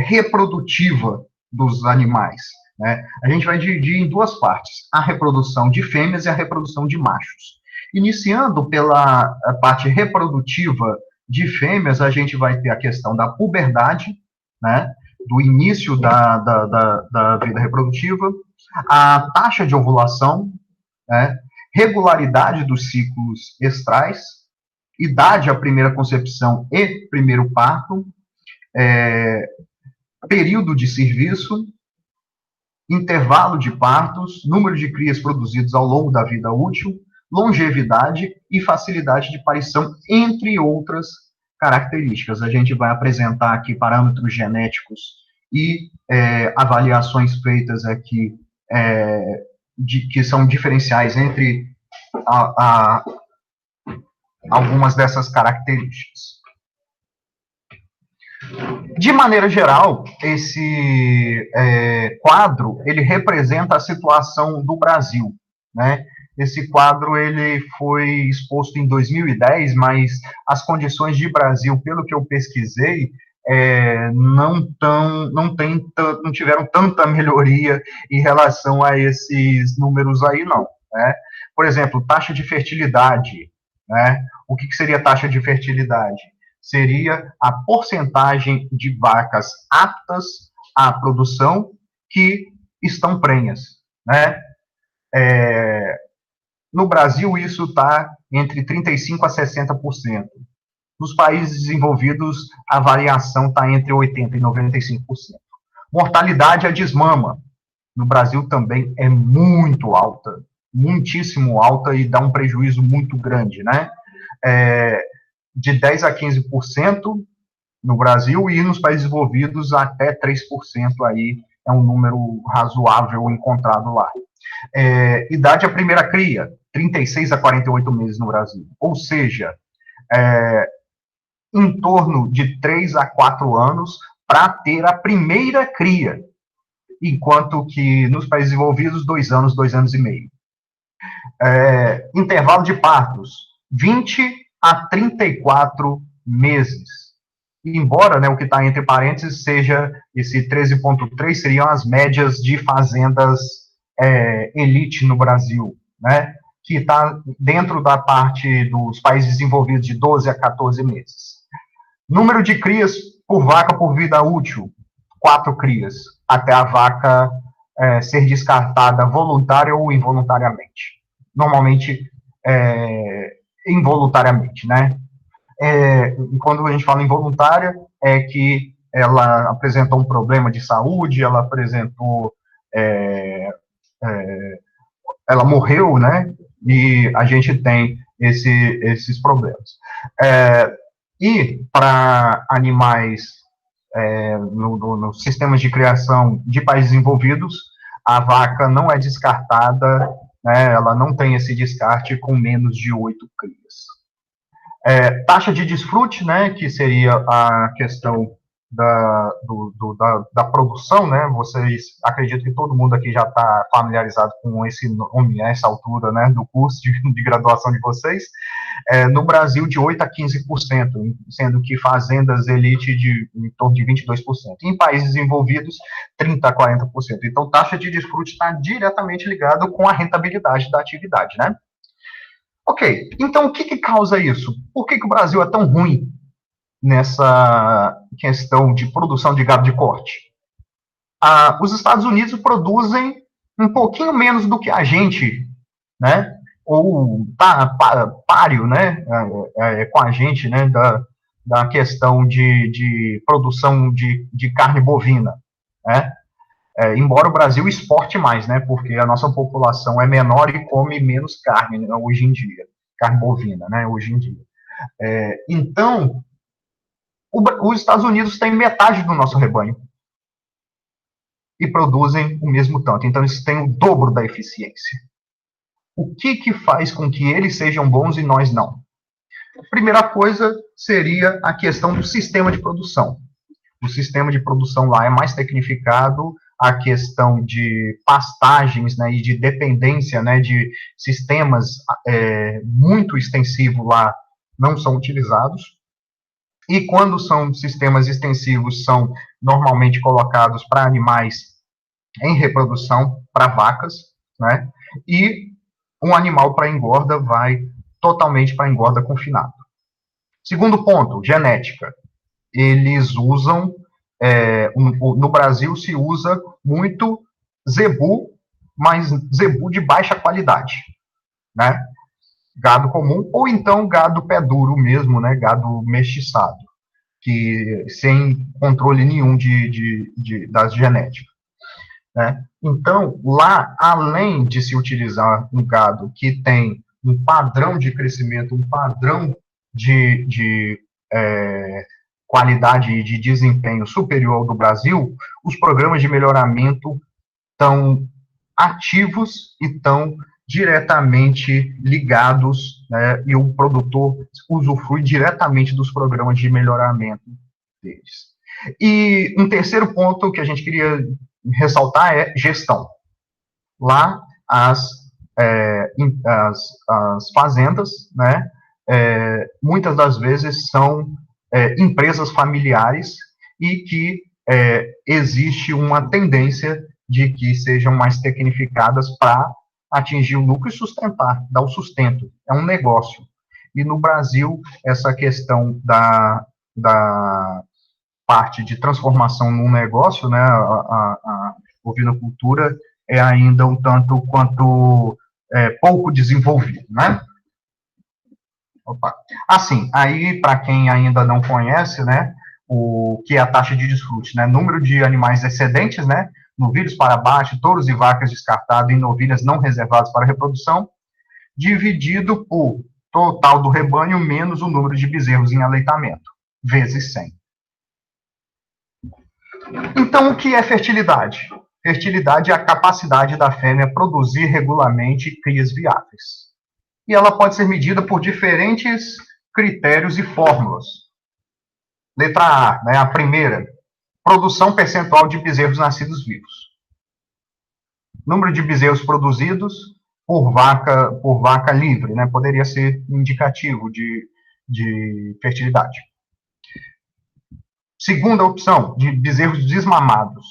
reprodutiva dos animais, né? A gente vai dividir em duas partes: a reprodução de fêmeas e a reprodução de machos. Iniciando pela parte reprodutiva de fêmeas, a gente vai ter a questão da puberdade, né, do início da vida reprodutiva, a taxa de ovulação, né, regularidade dos ciclos estrais, idade à primeira concepção e primeiro parto, período de serviço, intervalo de partos, número de crias produzidos ao longo da vida útil, longevidade e facilidade de parição, entre outras características. A gente vai apresentar aqui parâmetros genéticos e avaliações feitas aqui que são diferenciais entre algumas dessas características. De maneira geral, esse quadro, ele representa a situação do Brasil, né? Esse quadro, ele foi exposto em 2010, mas as condições de Brasil, pelo que eu pesquisei, não tiveram tanta melhoria em relação a esses números aí, não, né? Por exemplo, taxa de fertilidade, né? O que seria taxa de fertilidade? Seria a porcentagem de vacas aptas à produção que estão prenhas, né? No Brasil, isso está entre 35% a 60%. Nos países desenvolvidos, a variação está entre 80% e 95%. Mortalidade a desmama, no Brasil também é muito alta, muitíssimo alta, e dá um prejuízo muito grande, né? De 10% a 15% no Brasil, e nos países desenvolvidos até 3% aí é um número razoável encontrado lá. Idade à primeira cria, 36 a 48 meses no Brasil, ou seja, em torno de 3 a 4 anos para ter a primeira cria, enquanto que nos países desenvolvidos, 2 anos e meio. Intervalo de partos, 20 a 34 meses. Embora, né, o que está entre parênteses seja esse 13,3, seriam as médias de fazendas elite no Brasil, né, que está dentro da parte dos países desenvolvidos de 12 a 14 meses. Número de crias por vaca por vida útil, 4 crias, até a vaca ser descartada voluntária ou involuntariamente. Normalmente, involuntariamente, né? Quando a gente fala involuntária, é que ela apresentou um problema de saúde, ela apresentou, é, é, ela morreu, né? E a gente tem esses problemas. E para animais nos sistemas de criação de países envolvidos, a vaca não é descartada, né, ela não tem esse descarte com menos de 8 crias. Taxa de desfrute, né, que seria a questão da produção, né, vocês, acredito que todo mundo aqui já está familiarizado com esse nome, essa altura, né, do curso de graduação de vocês, no Brasil de 8% a 15%, sendo que fazendas elite em torno de 22%, em países envolvidos, 30% a 40%. Então, taxa de desfrute está diretamente ligado com a rentabilidade da atividade, né? Ok, então o que causa isso? Por que o Brasil é tão ruim nessa questão de produção de gado de corte? Os Estados Unidos produzem um pouquinho menos do que a gente, né? Ou páreo, né? Com a gente, né? Da questão de produção de carne bovina, né? Embora o Brasil exporte mais, né? Porque a nossa população é menor e come menos carne, né, hoje em dia, carne bovina, né? Hoje em dia. Então, os Estados Unidos têm metade do nosso rebanho e produzem o mesmo tanto. Então, eles têm o dobro da eficiência. O que faz com que eles sejam bons e nós não? A primeira coisa seria a questão do sistema de produção. O sistema de produção lá é mais tecnificado, a questão de pastagens, né, e de dependência, né, de sistemas muito extensivos lá não são utilizados. E quando são sistemas extensivos, são normalmente colocados para animais em reprodução, para vacas, né? E um animal para engorda vai totalmente para engorda confinado. Segundo ponto, genética. Eles usam, no Brasil se usa muito zebu, mas zebu de baixa qualidade, né? Gado comum, ou então gado pé duro mesmo, né? Gado mestiçado, que sem controle nenhum das genéticas. Né? Então, lá, além de se utilizar um gado que tem um padrão de crescimento, um padrão de qualidade e de desempenho superior ao do Brasil, os programas de melhoramento estão ativos e estão diretamente ligados, né, e o produtor usufrui diretamente dos programas de melhoramento deles. E um terceiro ponto que a gente queria ressaltar é gestão. Lá, as fazendas, né, muitas das vezes são empresas familiares e que existe uma tendência de que sejam mais tecnificadas para atingir o lucro e sustentar, dar o sustento. É um negócio. E no Brasil, essa questão da parte de transformação num negócio, né, a ovinocultura é ainda um tanto quanto pouco desenvolvido, né? Opa. Assim, aí, para quem ainda não conhece, né, o que é a taxa de desfrute, né, número de animais excedentes, né, novilhos para abate, touros e vacas descartados e novilhas não reservadas para reprodução, dividido por total do rebanho menos o número de bezerros em aleitamento, vezes 100. Então, o que é fertilidade? Fertilidade é a capacidade da fêmea produzir regularmente crias viáveis. E ela pode ser medida por diferentes critérios e fórmulas. Letra A, né, a primeira, produção percentual de bezerros nascidos vivos. Número de bezerros produzidos por vaca livre, né, poderia ser indicativo de fertilidade. Segunda opção, de bezerros desmamados.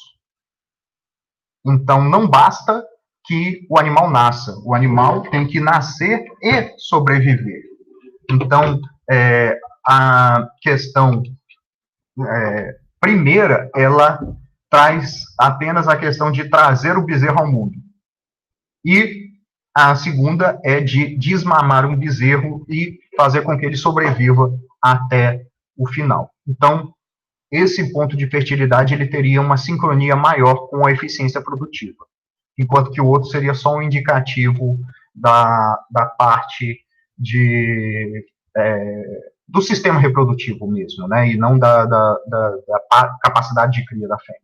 Então, não basta que o animal nasça, o animal tem que nascer e sobreviver. Então, a questão primeira, ela traz apenas a questão de trazer o bezerro ao mundo. E a segunda é de desmamar um bezerro e fazer com que ele sobreviva até o final. Então, esse ponto de fertilidade ele teria uma sincronia maior com a eficiência produtiva, enquanto que o outro seria só um indicativo da parte do sistema reprodutivo mesmo, né, e não da capacidade de cria da fêmea.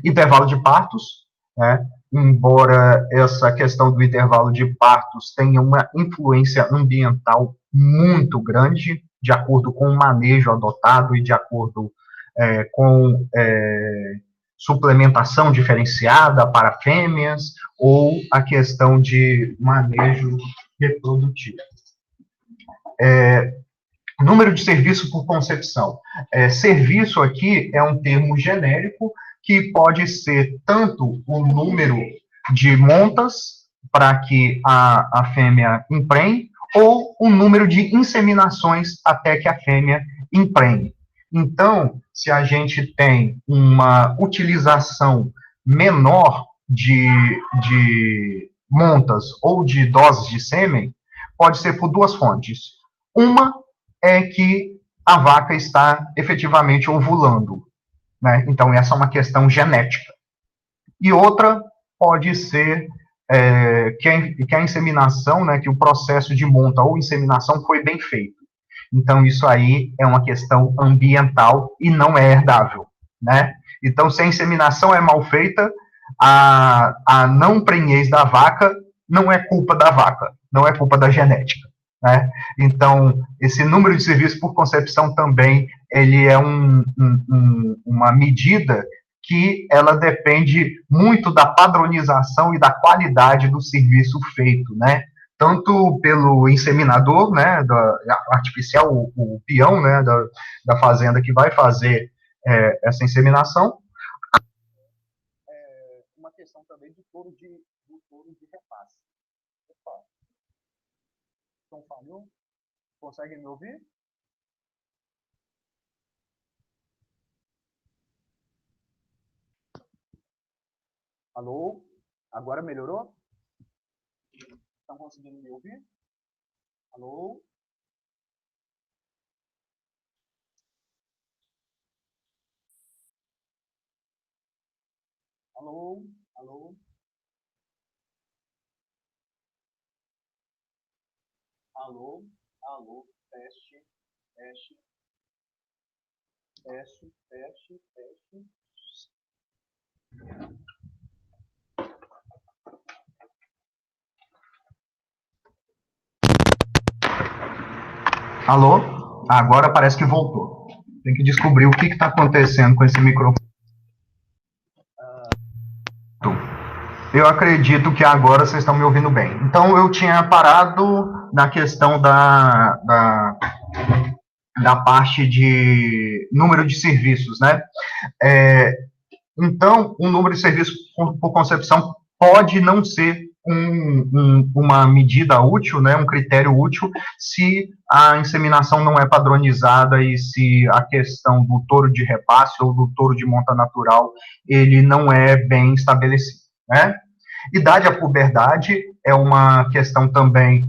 Intervalo de partos, né, embora essa questão do intervalo de partos tenha uma influência ambiental muito grande, de acordo com o manejo adotado e de acordo com suplementação diferenciada para fêmeas ou a questão de manejo reprodutivo. Número de serviço por concepção. Serviço aqui é um termo genérico que pode ser tanto o número de montas para que a fêmea emprenhe, ou o número de inseminações até que a fêmea emprenhe. Então, se a gente tem uma utilização menor de montas ou de doses de sêmen, pode ser por duas fontes. Uma é que a vaca está efetivamente ovulando, né? Então, essa é uma questão genética. E outra pode ser que a inseminação, né, que o processo de monta ou inseminação foi bem feito. Então, isso aí é uma questão ambiental e não é herdável, né? Então, se a inseminação é mal feita, a não prenhez da vaca não é culpa da vaca, não é culpa da genética, né? Então, esse número de serviços por concepção também, ele é uma medida que ela depende muito da padronização e da qualidade do serviço feito, né? Tanto pelo inseminador, né, artificial, o peão, né, da fazenda que vai fazer essa inseminação. Uma questão também do touro de repasse. Então, falhou? Conseguem me ouvir? Alô? Agora melhorou? Estão conseguindo me ouvir? Alô? Alô? Alô? Alô? Alô? Teste, teste, teste, teste, teste. Alô? Agora parece que voltou. Tem que descobrir o que está acontecendo com esse microfone. Eu acredito que agora vocês estão me ouvindo bem. Então, eu tinha parado na questão da parte de número de serviços, né? Então, o número de serviços por concepção pode não ser uma medida útil, né, um critério útil, se a inseminação não é padronizada e se a questão do touro de repasse ou do touro de monta natural, ele não é bem estabelecido, né? Idade à puberdade é uma questão também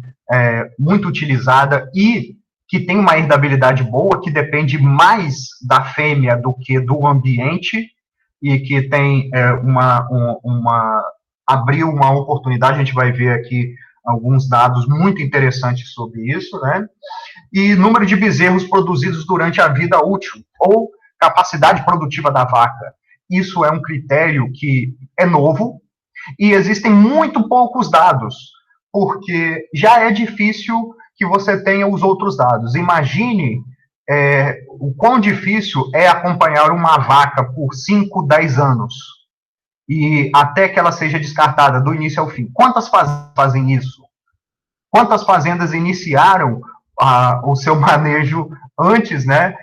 muito utilizada e que tem uma herdabilidade boa, que depende mais da fêmea do que do ambiente, e que tem abriu uma oportunidade, a gente vai ver aqui alguns dados muito interessantes sobre isso, né? E número de bezerros produzidos durante a vida útil, ou capacidade produtiva da vaca. Isso é um critério que é novo, e existem muito poucos dados, porque já é difícil que você tenha os outros dados. Imagine o quão difícil é acompanhar uma vaca por 5, 10 anos, e até que ela seja descartada do início ao fim. Quantas fazem isso? Quantas fazendas iniciaram o seu manejo antes, né,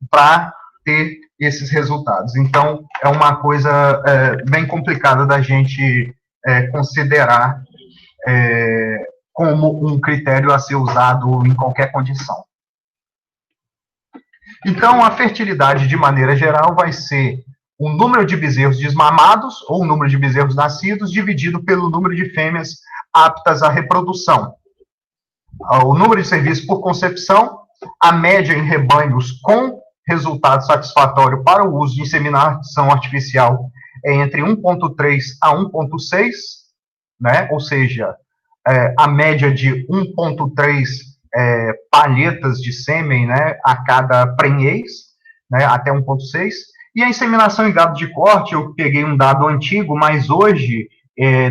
para ter esses resultados? Então, é uma coisa bem complicada da gente considerar como um critério a ser usado em qualquer condição. Então, a fertilidade, de maneira geral, vai ser o número de bezerros desmamados, ou o número de bezerros nascidos, dividido pelo número de fêmeas aptas à reprodução. O número de serviços por concepção, a média em rebanhos com resultado satisfatório para o uso de inseminação artificial é entre 1,3 a 1,6, né? Ou seja, a média de 1,3 palhetas de sêmen, né, a cada prenhez, né, até 1,6. E a inseminação em gado de corte, eu peguei um dado antigo, mas hoje,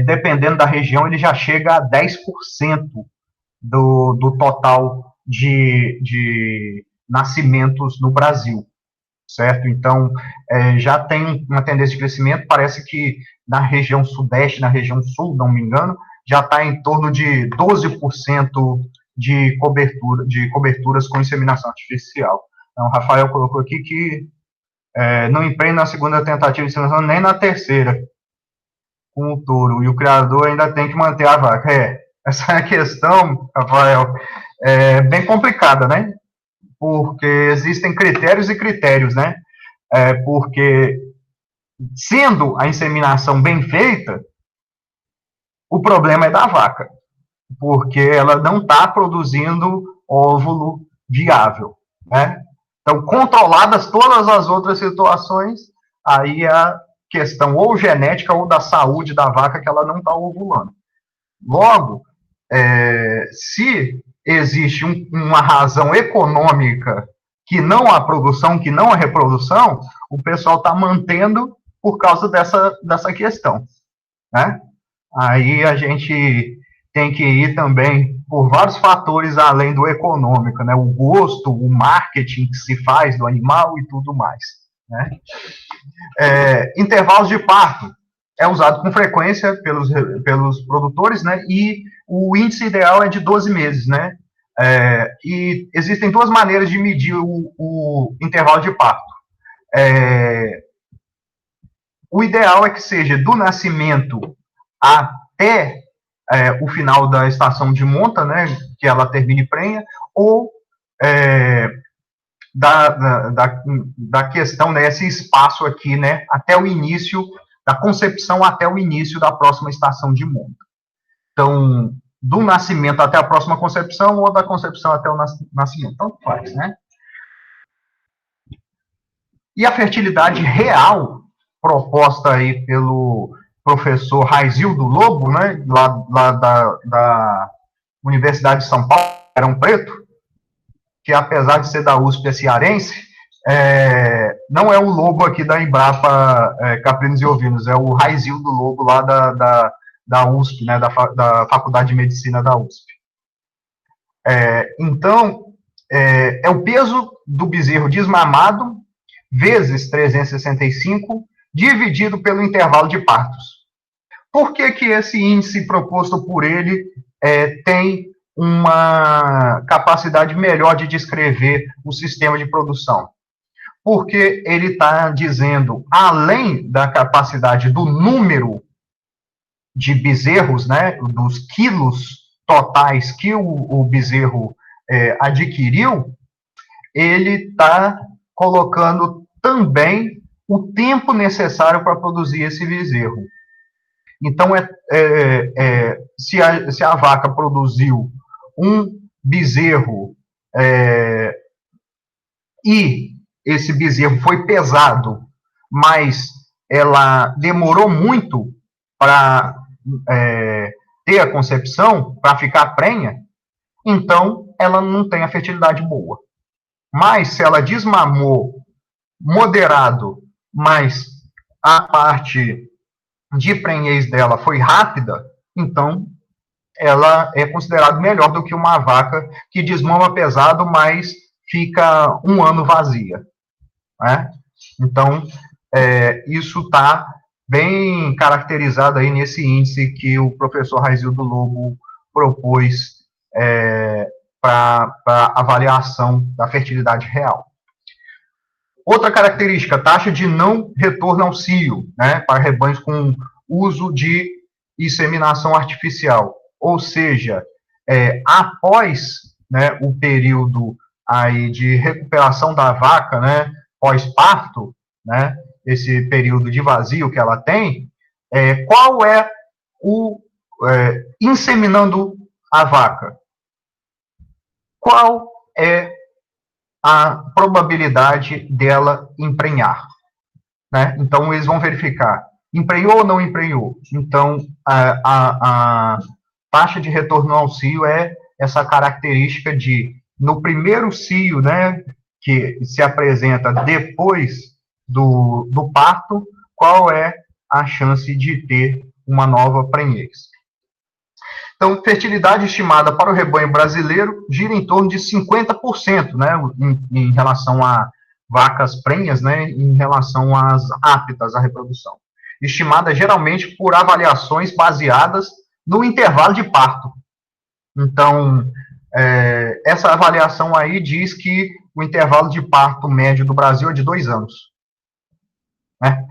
dependendo da região, ele já chega a 10% do total de nascimentos no Brasil, certo? Então, já tem uma tendência de crescimento, parece que na região sudeste, na região sul, não me engano, já está em torno de 12% de coberturas com inseminação artificial. Então, o Rafael colocou aqui que não empreende na segunda tentativa de inseminação, nem na terceira, com o touro, e o criador ainda tem que manter a vaca. Essa é a questão, Rafael, bem complicada, né? Porque existem critérios e critérios, né? Porque, sendo a inseminação bem feita, o problema é da vaca, porque ela não está produzindo óvulo viável, né? Então, controladas todas as outras situações, aí a questão ou genética ou da saúde da vaca que ela não está ovulando. Logo, se existe uma razão econômica que não a produção, que não a reprodução, o pessoal está mantendo por causa dessa questão, né? Aí a gente tem que ir também por vários fatores além do econômico, né? O gosto, o marketing que se faz do animal e tudo mais, né? Intervalos de parto é usado com frequência pelos produtores, né? E o índice ideal é de 12 meses, né? E existem duas maneiras de medir o intervalo de parto. O ideal é que seja do nascimento até o final da estação de monta, né, que ela termine prenha, ou da questão, né, esse espaço aqui, né, até o início da concepção até o início da próxima estação de monta. Então, do nascimento até a próxima concepção ou da concepção até o nascimento, tanto faz, né? E a fertilidade real proposta aí pelo professor Raizildo Lobo, né, lá da Universidade de São Paulo, Ribeirão Preto, que apesar de ser da USP é cearense, não é o Lobo aqui da Embrapa Caprinos e Ovinos, é o Raizildo Lobo lá da USP, né, da Faculdade de Medicina da USP. Então, é o peso do bezerro desmamado vezes 365, dividido pelo intervalo de partos. Por que esse índice proposto por ele tem uma capacidade melhor de descrever o sistema de produção? Porque ele está dizendo, além da capacidade do número de bezerros, né, dos quilos totais que o bezerro adquiriu, ele está colocando também o tempo necessário para produzir esse bezerro. Então, se a vaca produziu um bezerro e esse bezerro foi pesado, mas ela demorou muito para ter a concepção, para ficar prenha, então ela não tem a fertilidade boa. Mas se ela desmamou moderado, mas a parte de prenhez dela foi rápida, então ela é considerada melhor do que uma vaca que desmama pesado, mas fica um ano vazia, né? Então, isso está bem caracterizado aí nesse índice que o professor Raizildo Lobo propôs para avaliação da fertilidade real. Outra característica, taxa de não retorno ao cio, né, para rebanhos com uso de inseminação artificial. Ou seja, após, né, o período aí de recuperação da vaca, né, pós-parto, né, esse período de vazio que ela tem, qual é o inseminando a vaca? Qual é a probabilidade dela emprenhar, né? Então, eles vão verificar, emprenhou ou não emprenhou. Então, a taxa de retorno ao cio é essa característica de, no primeiro cio, né, que se apresenta depois do parto, qual é a chance de ter uma nova prenhez. Então, fertilidade estimada para o rebanho brasileiro gira em torno de 50%, né, em relação a vacas prenhas, né, em relação às aptas à reprodução. Estimada geralmente por avaliações baseadas no intervalo de parto. Então, essa avaliação aí diz que o intervalo de parto médio do Brasil é de 2 anos. Né?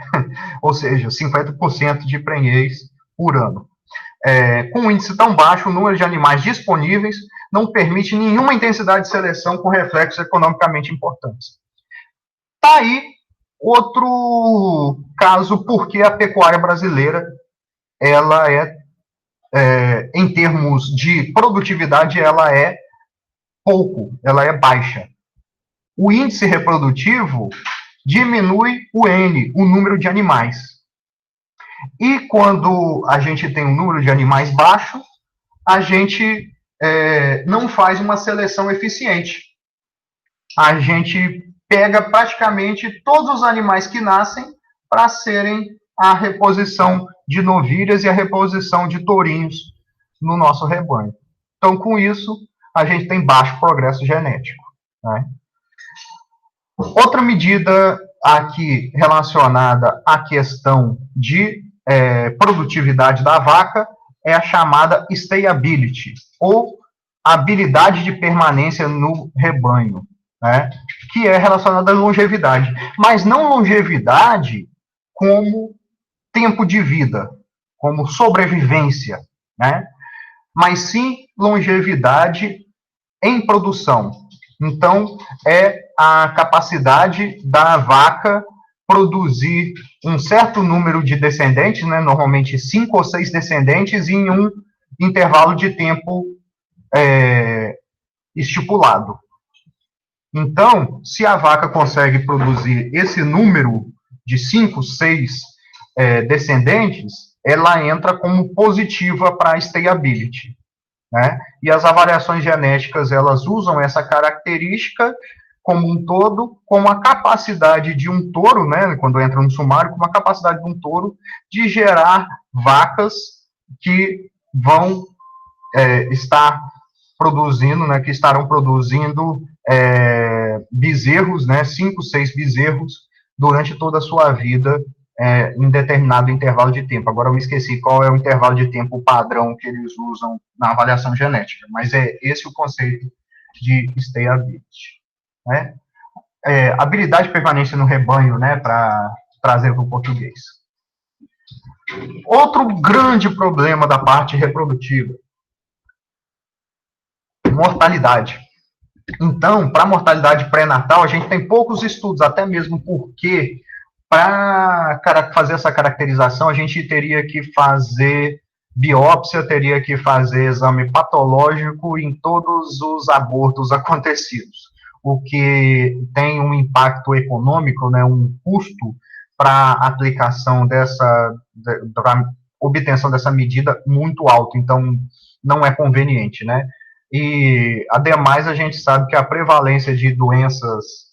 Ou seja, 50% de prenhez por ano. Com um índice tão baixo, o número de animais disponíveis não permite nenhuma intensidade de seleção com reflexos economicamente importantes. Está aí outro caso porque a pecuária brasileira, ela em termos de produtividade, ela é ela é baixa. O índice reprodutivo diminui o número de animais. E quando a gente tem um número de animais baixo, a gente não faz uma seleção eficiente. A gente pega praticamente todos os animais que nascem para serem a reposição de novilhas e a reposição de tourinhos no nosso rebanho. Então, com isso, a gente tem baixo progresso genético. Né? Outra medida aqui relacionada à questão de produtividade da vaca é a chamada stayability, ou habilidade de permanência no rebanho, né? Que é relacionada à longevidade, mas não longevidade como tempo de vida, como sobrevivência, né? Mas sim longevidade em produção. Então, é a capacidade da vaca produzir um certo número de descendentes, né, normalmente 5 ou 6 descendentes, em um intervalo de tempo estipulado. Então, se a vaca consegue produzir esse número de 5, 6 descendentes, ela entra como positiva para a stayability. Né? E as avaliações genéticas, elas usam essa característica como um todo, com a capacidade de um touro, né, quando entra no sumário, com a capacidade de um touro de gerar vacas que vão estar produzindo, né, que estarão produzindo bezerros, né, 5, 6 bezerros durante toda a sua vida em determinado intervalo de tempo. Agora eu me esqueci qual é o intervalo de tempo padrão que eles usam na avaliação genética, mas é esse o conceito de stayability. Né? Habilidade de permanência no rebanho, né, para trazer para o português. Outro grande problema da parte reprodutiva, mortalidade. Então, para a mortalidade pré-natal, a gente tem poucos estudos, até mesmo porque para fazer essa caracterização, a gente teria que fazer biópsia, teria que fazer exame patológico em todos os abortos acontecidos, o que tem um impacto econômico, né, um custo para a aplicação para obtenção dessa medida muito alto, então não é conveniente, né? E, ademais, a gente sabe que a prevalência de doenças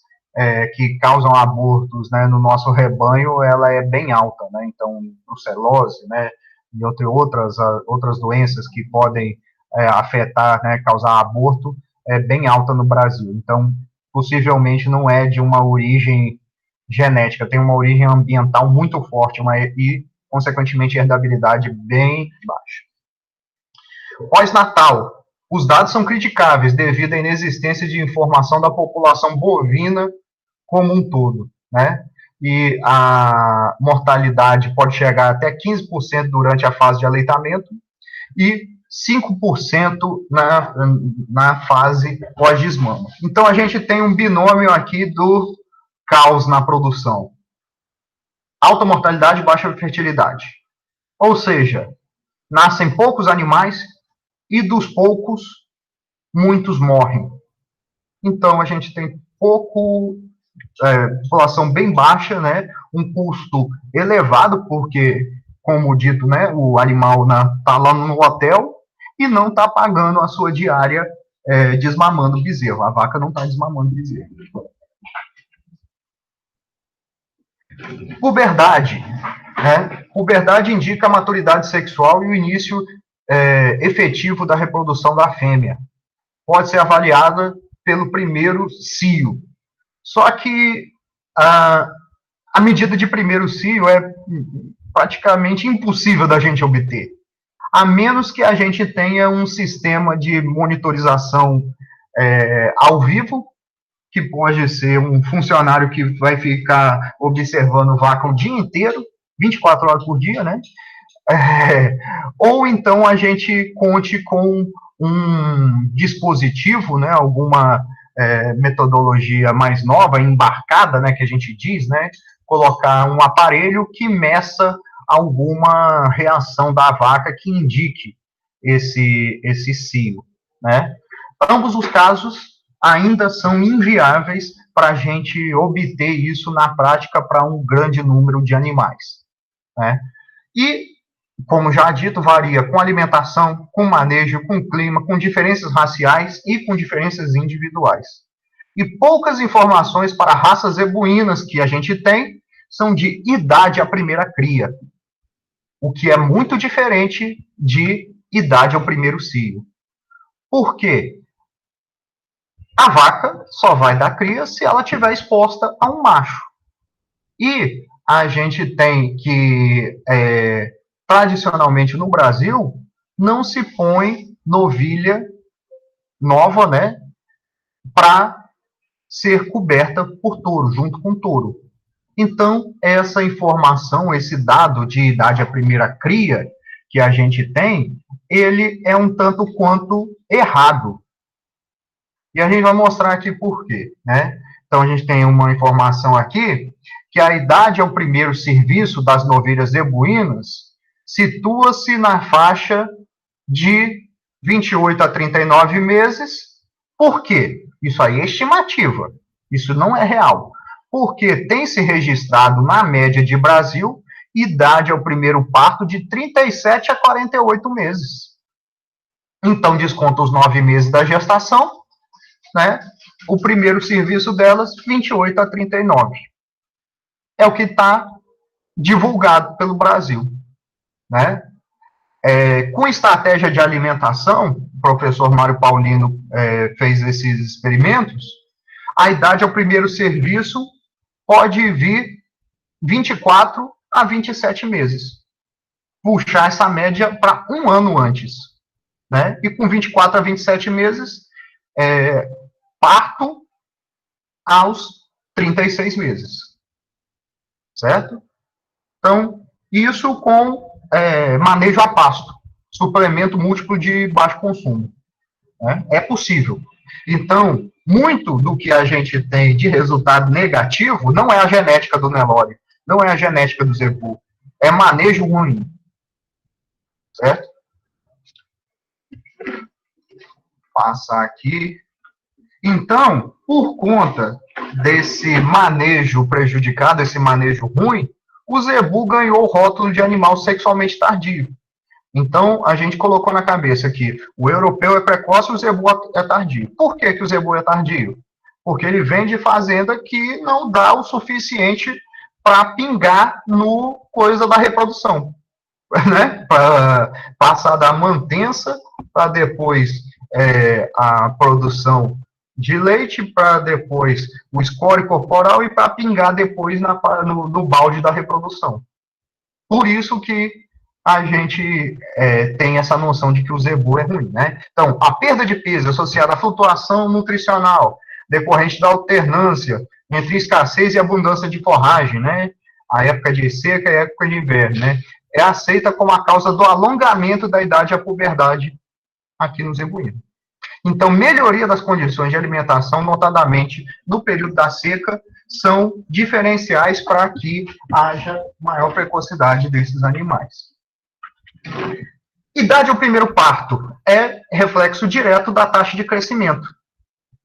que causam abortos, né, no nosso rebanho, ela é bem alta, né? Então, brucelose, né, e outras doenças que podem afetar, né, causar aborto, é bem alta no Brasil. Então, possivelmente não é de uma origem genética, tem uma origem ambiental muito forte e, consequentemente, herdabilidade bem baixa. Pós-natal. Os dados são criticáveis devido à inexistência de informação da população bovina como um todo, né? E a mortalidade pode chegar até 15% durante a fase de aleitamento e 5% na fase pós-desmama. Então, a gente tem um binômio aqui do caos na produção. Alta mortalidade e baixa fertilidade. Ou seja, nascem poucos animais e dos poucos, muitos morrem. Então, a gente tem população bem baixa, né, um custo elevado, porque, como dito, né, o animal está lá no hotel e não está pagando a sua diária desmamando o bezerro. A vaca não está desmamando o bezerro. Puberdade. Né? Puberdade indica a maturidade sexual e o início efetivo da reprodução da fêmea. Pode ser avaliada pelo primeiro cio. Só que a medida de primeiro cio é praticamente impossível da gente obter, a menos que a gente tenha um sistema de monitorização ao vivo, que pode ser um funcionário que vai ficar observando vaca o dia inteiro, 24 horas por dia, né? Ou então a gente conte com um dispositivo, né, alguma metodologia mais nova, embarcada, né, que a gente diz, né, colocar um aparelho que meça alguma reação da vaca que indique esse cio, né? Ambos os casos ainda são inviáveis para a gente obter isso na prática para um grande número de animais, né? E, como já dito, varia com alimentação, com manejo, com clima, com diferenças raciais e com diferenças individuais. E poucas informações para raças zebuínas que a gente tem são de idade à primeira cria, o que é muito diferente de idade ao primeiro cio. Por quê? A vaca só vai dar cria se ela estiver exposta a um macho. E a gente tem que, tradicionalmente no Brasil, não se põe novilha nova, né, para ser coberta por touro, junto com touro. Então, essa informação, esse dado de idade à primeira cria que a gente tem, ele é um tanto quanto errado. E a gente vai mostrar aqui por quê, né? Então, a gente tem uma informação aqui que a idade ao primeiro serviço das novilhas zebuínas situa-se na faixa de 28 a 39 meses. Por quê? Isso aí é estimativa. Isso não é real. Porque tem se registrado, na média de Brasil, idade ao primeiro parto de 37 a 48 meses. Então, desconta os 9 meses da gestação, né? O primeiro serviço delas, 28 a 39. É o que está divulgado pelo Brasil, né? Com estratégia de alimentação, o professor Mário Paulino fez esses experimentos, a idade ao primeiro serviço pode vir 24 a 27 meses. Puxar essa média para um ano antes, né? E com 24 a 27 meses, parto aos 36 meses. Certo? Então, isso com manejo a pasto, suplemento múltiplo de baixo consumo. Né? É possível. Então, muito do que a gente tem de resultado negativo não é a genética do Nelore, não é a genética do zebu, é manejo ruim. Certo? Passar aqui. Então, por conta desse manejo prejudicado, esse manejo ruim, o zebu ganhou o rótulo de animal sexualmente tardio. Então, a gente colocou na cabeça que o europeu é precoce e o zebu é tardio. Por que o zebu é tardio? Porque ele vem de fazenda que não dá o suficiente para pingar no coisa da reprodução. Né? Para passar da mantença para depois a produção de leite, para depois o score corporal e para pingar depois no balde da reprodução. Por isso que a gente tem essa noção de que o zebu é ruim, né? Então, a perda de peso associada à flutuação nutricional decorrente da alternância entre escassez e abundância de forragem, né? A época de seca e a época de inverno, né? É aceita como a causa do alongamento da idade à puberdade aqui no zebuíno. Então, melhoria das condições de alimentação, notadamente no período da seca, são diferenciais para que haja maior precocidade desses animais. Idade ao primeiro parto é reflexo direto da taxa de crescimento.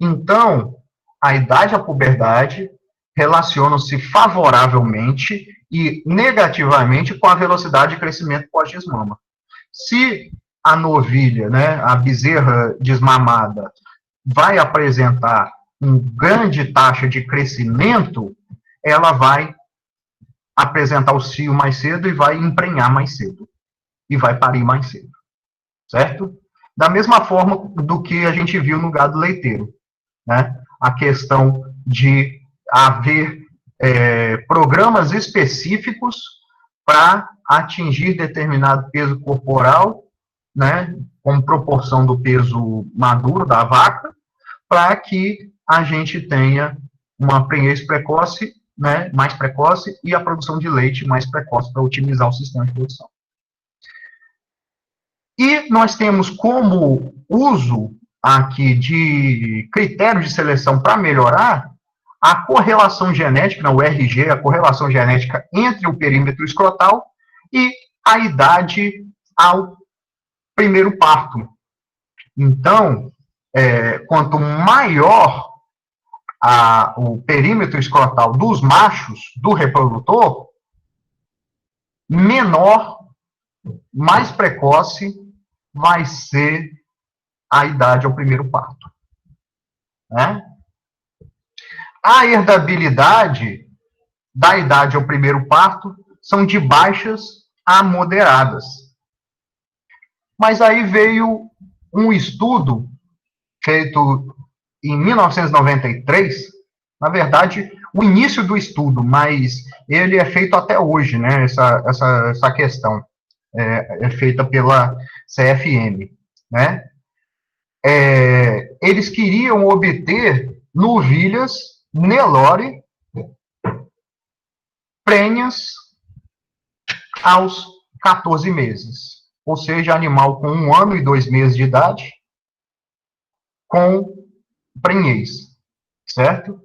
Então, a idade e a puberdade relacionam-se favoravelmente e negativamente com a velocidade de crescimento pós-desmama. Se a novilha, né, a bezerra desmamada, vai apresentar uma grande taxa de crescimento, ela vai apresentar o cio mais cedo e vai emprenhar mais cedo. E vai parir mais cedo. Certo? Da mesma forma do que a gente viu no gado leiteiro. Né? A questão de haver programas específicos para atingir determinado peso corporal, né, como proporção do peso maduro da vaca, para que a gente tenha uma prenhez precoce, né, mais precoce, e a produção de leite mais precoce para otimizar o sistema de produção. E nós temos como uso aqui de critério de seleção para melhorar a correlação genética, o RG, a correlação genética entre o perímetro escrotal e a idade ao primeiro parto. Então, quanto maior o perímetro escrotal dos machos, do reprodutor, menor, mais precoce vai ser a idade ao primeiro parto. Né? A herdabilidade da idade ao primeiro parto são de baixas a moderadas. Mas aí veio um estudo feito em 1993, na verdade, o início do estudo, mas ele é feito até hoje, né, essa questão é feita pela CFM, né? Eles queriam obter novilhas Nelore prenhas aos 14 meses, ou seja, animal com 1 ano e 2 meses de idade, com prenhez, certo?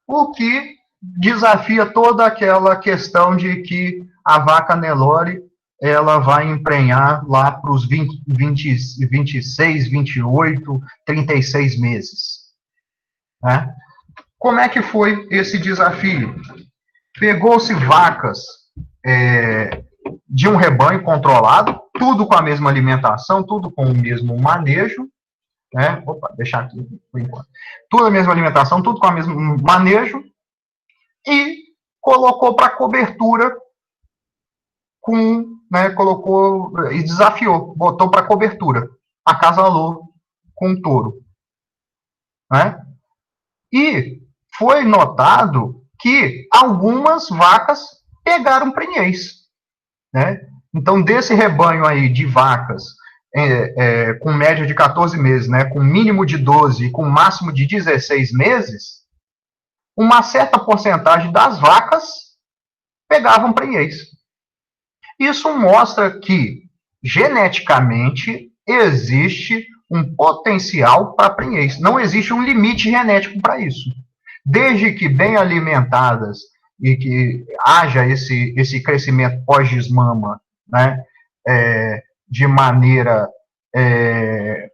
O que desafia toda aquela questão de que a vaca Nelore ela vai emprenhar lá para os 26, 28, 36 meses. Né? Como é que foi esse desafio? Pegou-se vacas de um rebanho controlado, tudo com a mesma alimentação, tudo com o mesmo manejo, né? Opa, deixar aqui por enquanto. Tudo a mesma alimentação, tudo com o mesmo manejo, e colocou para cobertura colocou e desafiou, botou para cobertura, acasalou com um touro. Né? E foi notado que algumas vacas pegaram prenhez. Né? Então, desse rebanho aí de vacas com média de 14 meses, né, com mínimo de 12 e com máximo de 16 meses, uma certa porcentagem das vacas pegavam prenhez. Isso mostra que, geneticamente, existe um potencial para prenhez. Não existe um limite genético para isso. Desde que bem alimentadas e que haja esse crescimento pós-desmama, né, de maneira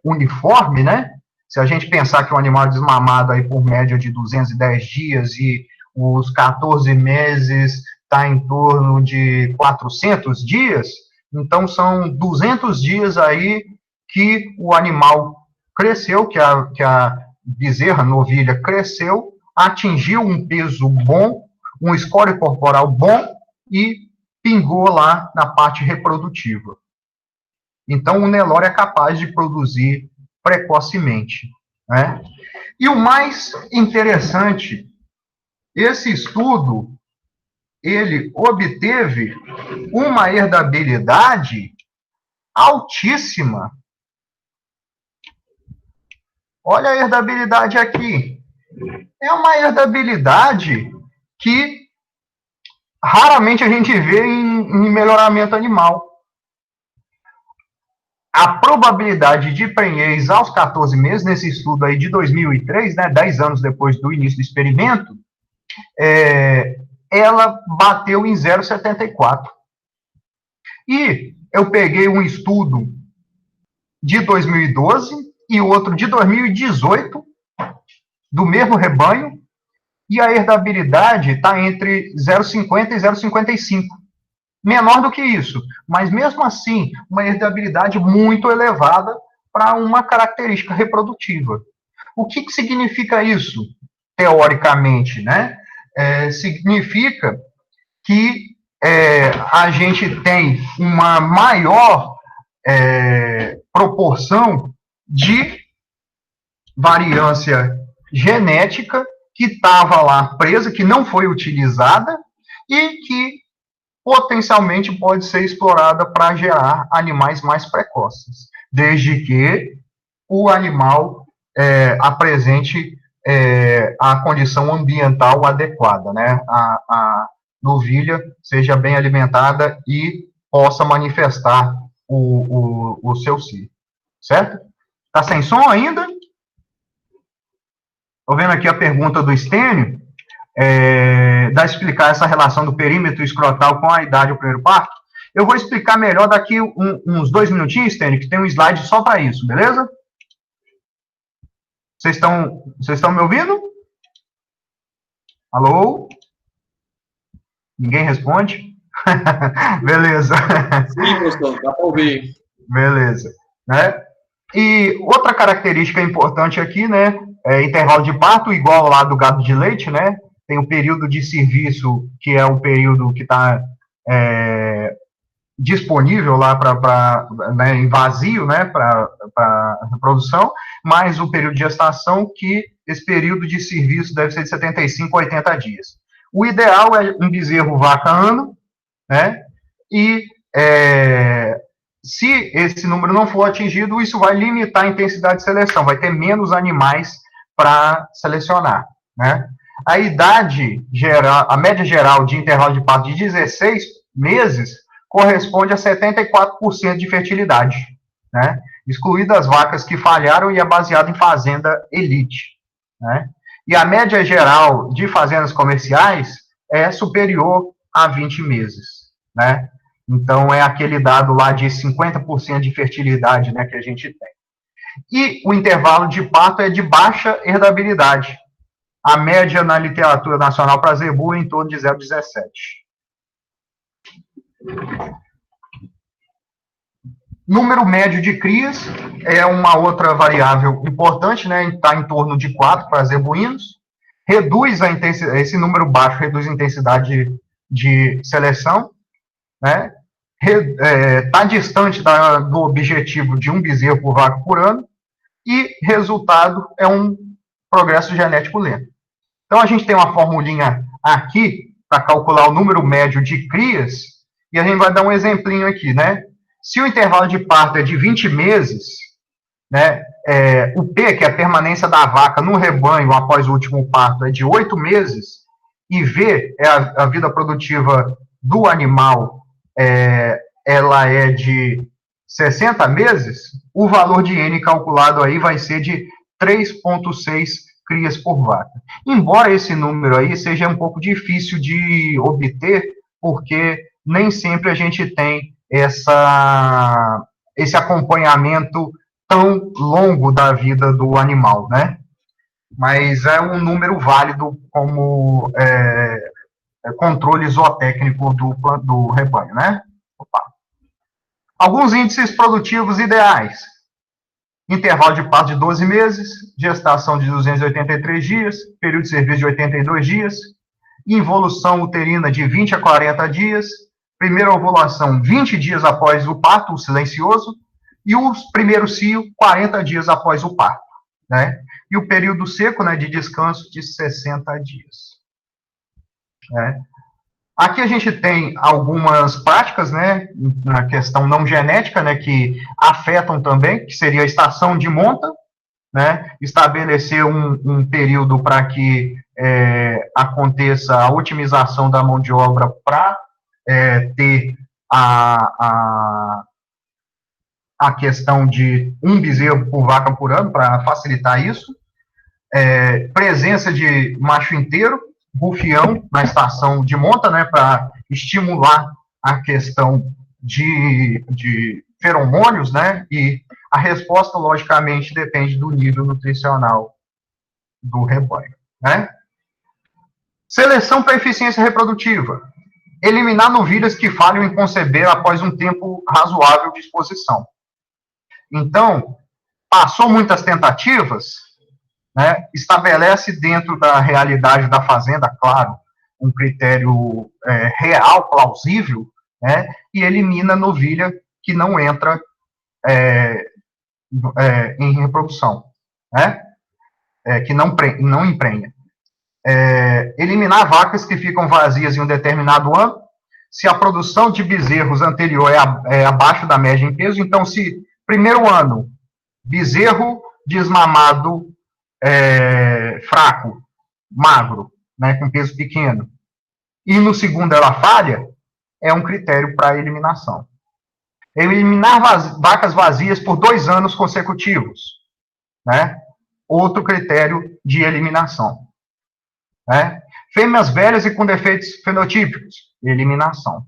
uniforme, né? Se a gente pensar que o animal é desmamado aí por média de 210 dias e os 14 meses está em torno de 400 dias, então são 200 dias aí que o animal cresceu, que a bezerra, novilha, cresceu, atingiu um peso bom, um score corporal bom e pingou lá na parte reprodutiva. Então, o Nelore é capaz de produzir precocemente. Né? E o mais interessante, esse estudo, ele obteve uma herdabilidade altíssima. Olha a herdabilidade aqui. É uma herdabilidade que raramente a gente vê em melhoramento animal. A probabilidade de prenhez aos 14 meses, nesse estudo aí de 2003, né, 10 anos depois do início do experimento, ela bateu em 0,74. E eu peguei um estudo de 2012 e outro de 2018, do mesmo rebanho, e a herdabilidade está entre 0,50 e 0,55. Menor do que isso, mas mesmo assim, uma herdabilidade muito elevada para uma característica reprodutiva. O que significa isso, teoricamente, né? Significa que a gente tem uma maior proporção de variância genética que estava lá presa, que não foi utilizada e que potencialmente pode ser explorada para gerar animais mais precoces, desde que o animal apresente a condição ambiental adequada, né? A novilha seja bem alimentada e possa manifestar o seu cio, certo? Tá sem som ainda? Estou vendo aqui a pergunta do Stênio, da explicar essa relação do perímetro escrotal com a idade do primeiro parto. Eu vou explicar melhor daqui uns 2 minutinhos, Stênio, que tem um slide só para isso, beleza? Vocês estão me ouvindo? Alô? Ninguém responde? Beleza. Sim, professor, dá para ouvir. Beleza. Né? E outra característica importante aqui, né, intervalo de parto igual lá do gado de leite, né, tem o período de serviço, que é o período que está disponível lá né, em vazio, né, para reprodução, mais o período de gestação, que esse período de serviço deve ser de 75 a 80 dias. O ideal é um bezerro vaca ano, né, e se esse número não for atingido, isso vai limitar a intensidade de seleção, vai ter menos animais para selecionar, né. A idade geral, a média geral de intervalo de parto de 16 meses corresponde a 74% de fertilidade, né? Excluídas as vacas que falharam e é baseado em fazenda elite, né? E a média geral de fazendas comerciais é superior a 20 meses, né? Então, é aquele dado lá de 50% de fertilidade, né, que a gente tem. E o intervalo de parto é de baixa herdabilidade. A média na literatura nacional para zebu é em torno de 0,17. Número médio de crias é uma outra variável importante, né? Está em torno de 4 para zebuínos. Reduz a intensidade, esse número baixo reduz a intensidade de seleção, né? Está distante do objetivo de um bezerro por vaca por ano, e resultado é um progresso genético lento. Então, a gente tem uma formulinha aqui para calcular o número médio de crias, e a gente vai dar um exemplinho aqui, né? Se o intervalo de parto é de 20 meses, né, o P, que é a permanência da vaca no rebanho após o último parto, é de 8 meses, e V é a vida produtiva do animal, ela é de 60 meses, o valor de N calculado aí vai ser de 3,6 crias por vaca. Embora esse número aí seja um pouco difícil de obter, porque nem sempre a gente tem esse acompanhamento tão longo da vida do animal, né? Mas é um número válido como controle zootécnico do rebanho, né? Opa. Alguns índices produtivos ideais. Intervalo de parto de 12 meses, gestação de 283 dias, período de serviço de 82 dias, involução uterina de 20 a 40 dias, primeira ovulação 20 dias após o parto, o silencioso, e o primeiro cio 40 dias após o parto, né? E o período seco, né, de descanso de 60 dias. Né? Aqui a gente tem algumas práticas, né, na questão não genética, né, que afetam também, que seria a estação de monta, né, estabelecer um período para que aconteça a otimização da mão de obra para ter a questão de um bezerro por vaca por ano, para facilitar isso, presença de macho inteiro, rufião na estação de monta, né, para estimular a questão de feromônios, né, e a resposta, logicamente, depende do nível nutricional do rebanho, né? Seleção para eficiência reprodutiva. Eliminar novilhas que falham em conceber após um tempo razoável de exposição. Então, passou muitas tentativas, né, estabelece dentro da realidade da fazenda, claro, um critério real, plausível, né, e elimina novilha que não entra em reprodução, né, que não emprenha. Eliminar vacas que ficam vazias em um determinado ano, se a produção de bezerros anterior é abaixo da média em peso, então se primeiro ano, bezerro desmamado fraco, magro, né, com peso pequeno, e no segundo ela falha, é um critério para eliminação. Eliminar vacas vazias por 2 anos consecutivos, né, outro critério de eliminação. Né? Fêmeas velhas e com defeitos fenotípicos, eliminação.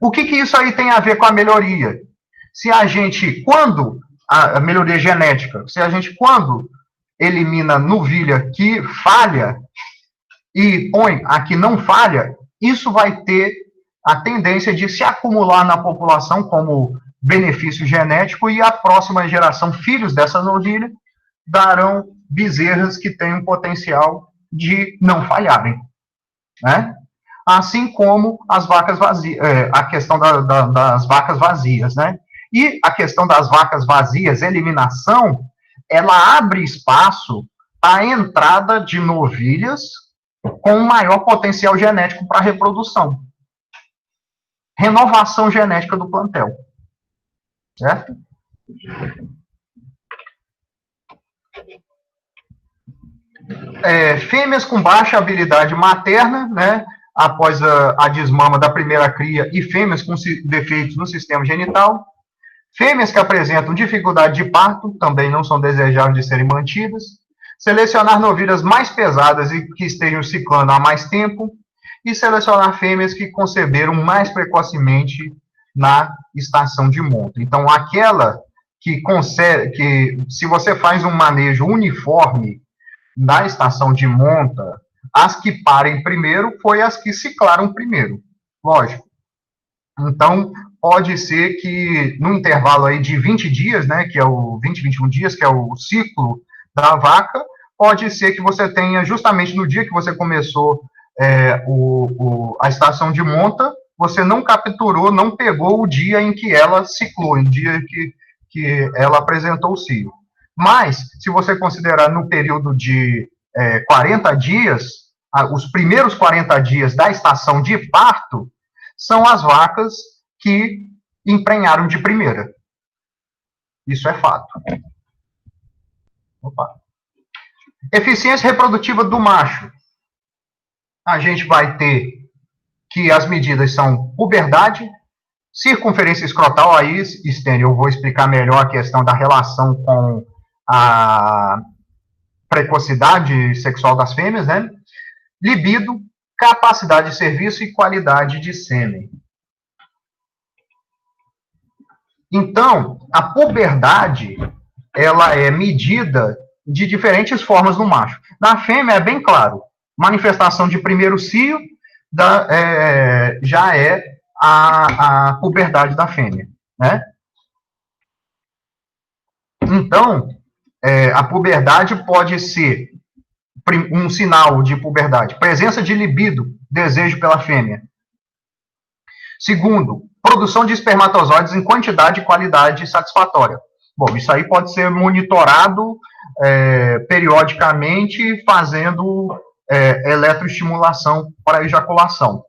O que isso aí tem a ver com a melhoria? Se a gente, quando a melhoria genética, se a gente, quando elimina novilha que falha e põe a que não falha, isso vai ter a tendência de se acumular na população como benefício genético e a próxima geração, filhos dessa novilha, darão bezerras que têm um potencial de não falharem, né? Assim como as vacas vazias, a questão das vacas vazias, né? E a questão das vacas vazias, eliminação, ela abre espaço para a entrada de novilhas com maior potencial genético para reprodução. Renovação genética do plantel. Certo? Fêmeas com baixa habilidade materna, né, após a desmama da primeira cria, e fêmeas com defeitos no sistema genital. Fêmeas que apresentam dificuldade de parto, também não são desejáveis de serem mantidas. Selecionar novilhas mais pesadas e que estejam ciclando há mais tempo. E selecionar fêmeas que conceberam mais precocemente na estação de monta. Então, aquela que se você faz um manejo uniforme na estação de monta, as que parem primeiro foi as que ciclaram primeiro, lógico. Então, pode ser que no intervalo aí de 20 dias, né, que é o 21 dias, que é o ciclo da vaca, pode ser que você tenha, justamente no dia que você começou a estação de monta, você não capturou, não pegou o dia em que ela ciclou, o dia que ela apresentou o cio. Mas, se você considerar no período de 40 dias, os primeiros 40 dias da estação de parto, são as vacas que emprenharam de primeira. Isso é fato. Opa. Eficiência reprodutiva do macho. A gente vai ter que as medidas são puberdade, circunferência escrotal, aí, Stênio, eu vou explicar melhor a questão da relação com a precocidade sexual das fêmeas, né? Libido, capacidade de serviço e qualidade de sêmen. Então, a puberdade, ela é medida de diferentes formas no macho. Na fêmea é bem claro, manifestação de primeiro cio já é a puberdade da fêmea, né? Então, a puberdade pode ser um sinal de puberdade, presença de libido, desejo pela fêmea. Segundo, produção de espermatozoides em quantidade e qualidade satisfatória. Bom, isso aí pode ser monitorado periodicamente, fazendo eletroestimulação para ejaculação.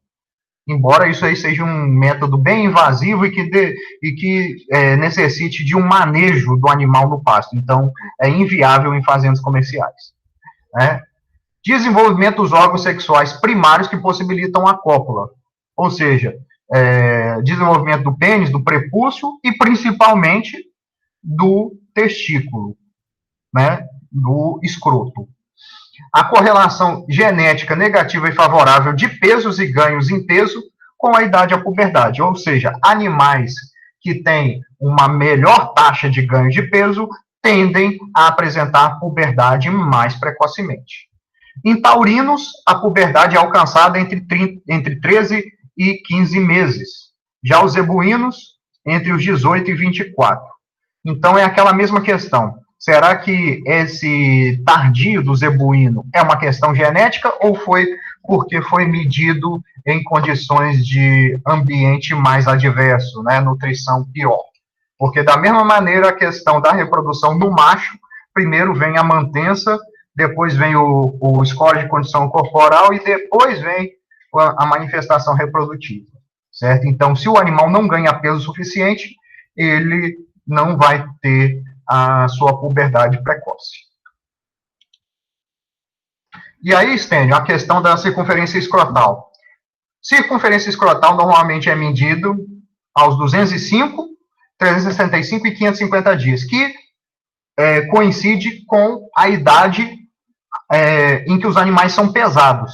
Embora isso aí seja um método bem invasivo e que necessite de um manejo do animal no pasto. Então, é inviável em fazendas comerciais. Né? Desenvolvimento dos órgãos sexuais primários que possibilitam a cópula. Ou seja, desenvolvimento do pênis, do prepúcio e, principalmente, do testículo, né? Do escroto. A correlação genética negativa e favorável de pesos e ganhos em peso com a idade à puberdade, ou seja, animais que têm uma melhor taxa de ganho de peso tendem a apresentar puberdade mais precocemente. Em taurinos, a puberdade é alcançada entre 13 e 15 meses. Já os zebuínos, entre os 18 e 24. Então, é aquela mesma questão. Será que esse tardio do zebuíno é uma questão genética ou foi porque foi medido em condições de ambiente mais adverso, né, nutrição pior? Porque, da mesma maneira, a questão da reprodução do macho, primeiro vem a mantença, depois vem o score de condição corporal e depois vem a manifestação reprodutiva, certo? Então, se o animal não ganha peso suficiente, ele não vai ter a sua puberdade precoce. E aí, Stênio, a questão da circunferência escrotal. Circunferência escrotal normalmente é medido aos 205, 365 e 550 dias, que coincide com a idade em que os animais são pesados.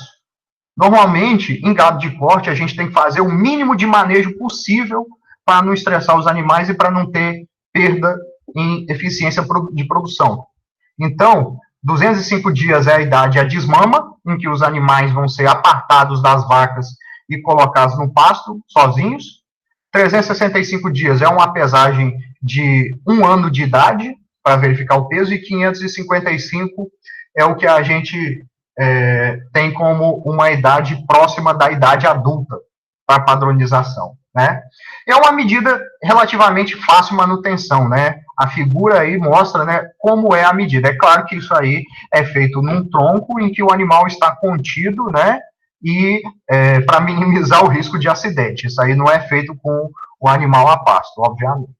Normalmente, em gado de corte, a gente tem que fazer o mínimo de manejo possível para não estressar os animais e para não ter perda em eficiência de produção. Então, 205 dias é a idade a desmama, em que os animais vão ser apartados das vacas e colocados no pasto, sozinhos. 365 dias é uma pesagem de 1 ano de idade, para verificar o peso, e 555 é o que a gente tem como uma idade próxima da idade adulta, para padronização, né? É uma medida relativamente fácil de manutenção, né? A figura aí mostra, né, como é a medida. É claro que isso aí é feito num tronco em que o animal está contido, né, e para minimizar o risco de acidente. Isso aí não é feito com o animal a pasto, obviamente.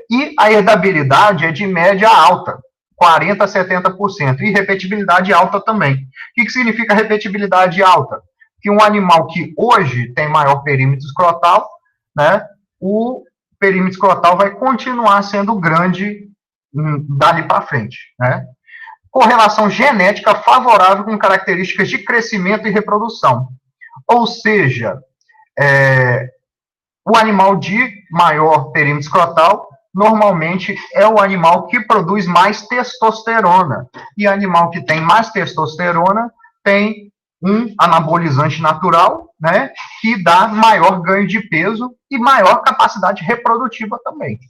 E a herdabilidade é de média alta, 40% a 70%, e repetibilidade alta também. O que significa repetibilidade alta? Que um animal que hoje tem maior perímetro escrotal, né, o perímetro escrotal vai continuar sendo grande dali para frente, né? Correlação genética favorável com características de crescimento e reprodução. Ou seja, o animal de maior perímetro escrotal normalmente é o animal que produz mais testosterona. E animal que tem mais testosterona tem um anabolizante natural, né, que dá maior ganho de peso e maior capacidade reprodutiva também,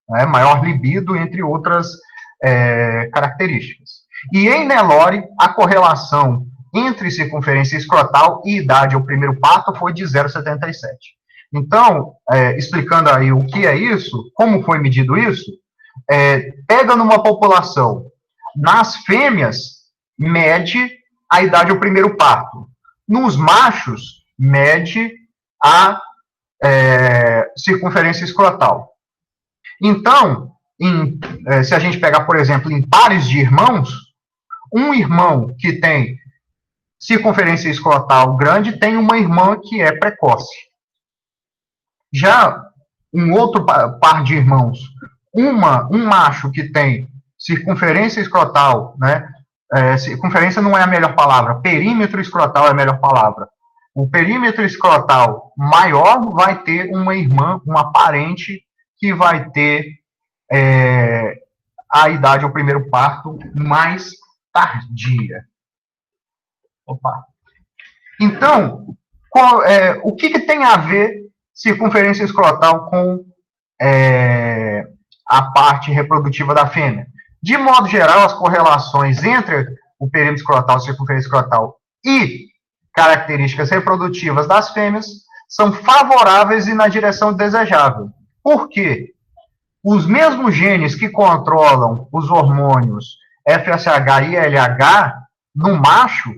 né, maior libido, entre outras características. E em Nelore, a correlação entre circunferência escrotal e idade ao primeiro parto foi de 0,77. Então, explicando aí o que é isso, como foi medido isso, pega numa população, nas fêmeas, mede a idade ao primeiro parto. Nos machos, mede a circunferência escrotal. Então, se a gente pegar, por exemplo, em pares de irmãos, um irmão que tem circunferência escrotal grande tem uma irmã que é precoce. Já um outro par de irmãos, um macho que tem circunferência escrotal, né? Circunferência não é a melhor palavra, perímetro escrotal é a melhor palavra. O perímetro escrotal maior vai ter uma irmã, uma parente, que vai ter a idade ao primeiro parto mais tardia. Opa. Então, o que tem a ver circunferência escrotal com a parte reprodutiva da fêmea? De modo geral, as correlações entre o perímetro escrotal, circunferência escrotal e características reprodutivas das fêmeas são favoráveis e na direção desejável. Por quê? Os mesmos genes que controlam os hormônios FSH e LH no macho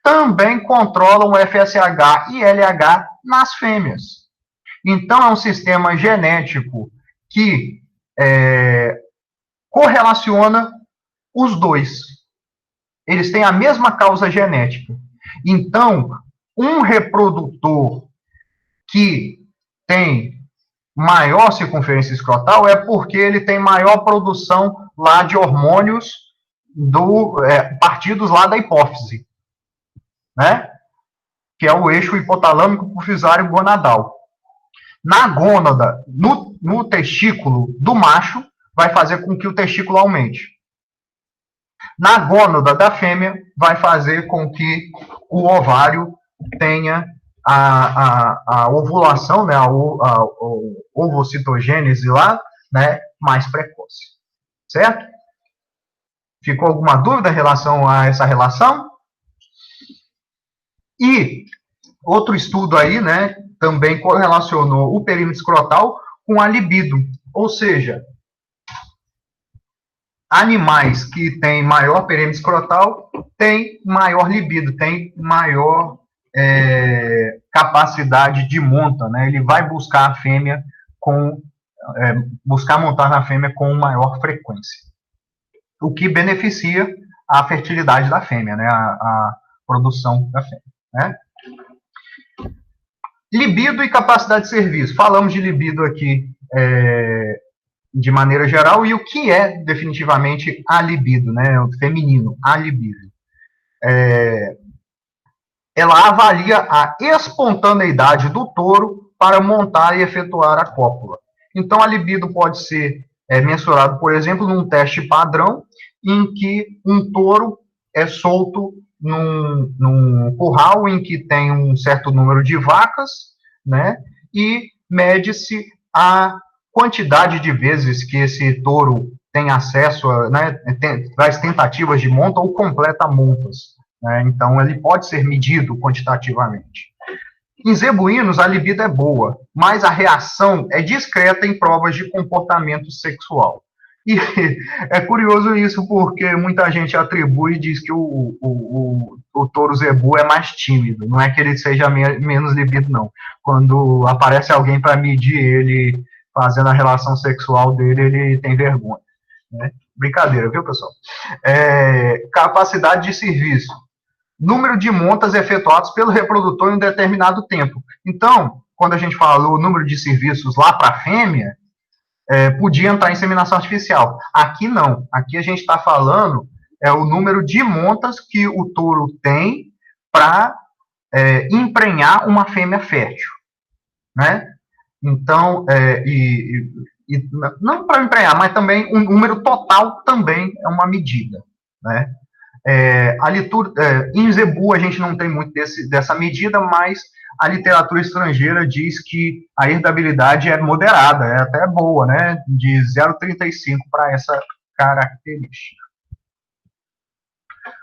também controlam o FSH e LH nas fêmeas. Então, é um sistema genético que correlaciona os dois. Eles têm a mesma causa genética. Então, um reprodutor que tem maior circunferência escrotal é porque ele tem maior produção lá de hormônios partidos lá da hipófise, né? Que é o eixo hipotalâmico hipofisário gonadal. Na gônada, no testículo do macho, vai fazer com que o testículo aumente. Na gônada da fêmea, vai fazer com que o ovário tenha a ovulação, né, a ovocitogênese lá, né, mais precoce. Certo? Ficou alguma dúvida em relação a essa relação? E outro estudo aí, né, também correlacionou o perímetro escrotal com a libido, ou seja, animais que têm maior perímetro escrotal têm maior libido, têm maior capacidade de monta, né? Ele vai buscar a fêmea buscar montar na fêmea com maior frequência, o que beneficia a fertilidade da fêmea, né? A produção da fêmea, né? Libido e capacidade de serviço. Falamos de libido aqui de maneira geral, e o que é definitivamente a libido, né? O feminino, a libido. Ela avalia a espontaneidade do touro para montar e efetuar a cópula. Então, a libido pode ser mensurado, por exemplo, num teste padrão, em que um touro é solto num curral em que tem um certo número de vacas, né, e mede-se a quantidade de vezes que esse touro tem acesso a, né, traz tentativas de monta ou completa montas. Né, então, ele pode ser medido quantitativamente. Em zebuínos, a libido é boa, mas a reação é discreta em provas de comportamento sexual. E é curioso isso, porque muita gente atribui e diz que o touro zebu é mais tímido. Não é que ele seja menos libido, não. Quando aparece alguém para medir ele fazendo a relação sexual dele, ele tem vergonha. Né? Brincadeira, viu, pessoal? Capacidade de serviço. Número de montas efetuados pelo reprodutor em um determinado tempo. Então, quando a gente falou o número de serviços lá para a fêmea, podia entrar em inseminação artificial. Aqui não. Aqui a gente está falando o número de montas que o touro tem para emprenhar uma fêmea fértil. Né? Então, não para emprenhar, mas também um número total também é uma medida. Né? Em zebu a gente não tem muito dessa medida, mas a literatura estrangeira diz que a herdabilidade é moderada, é até boa, né? De 0,35 para essa característica.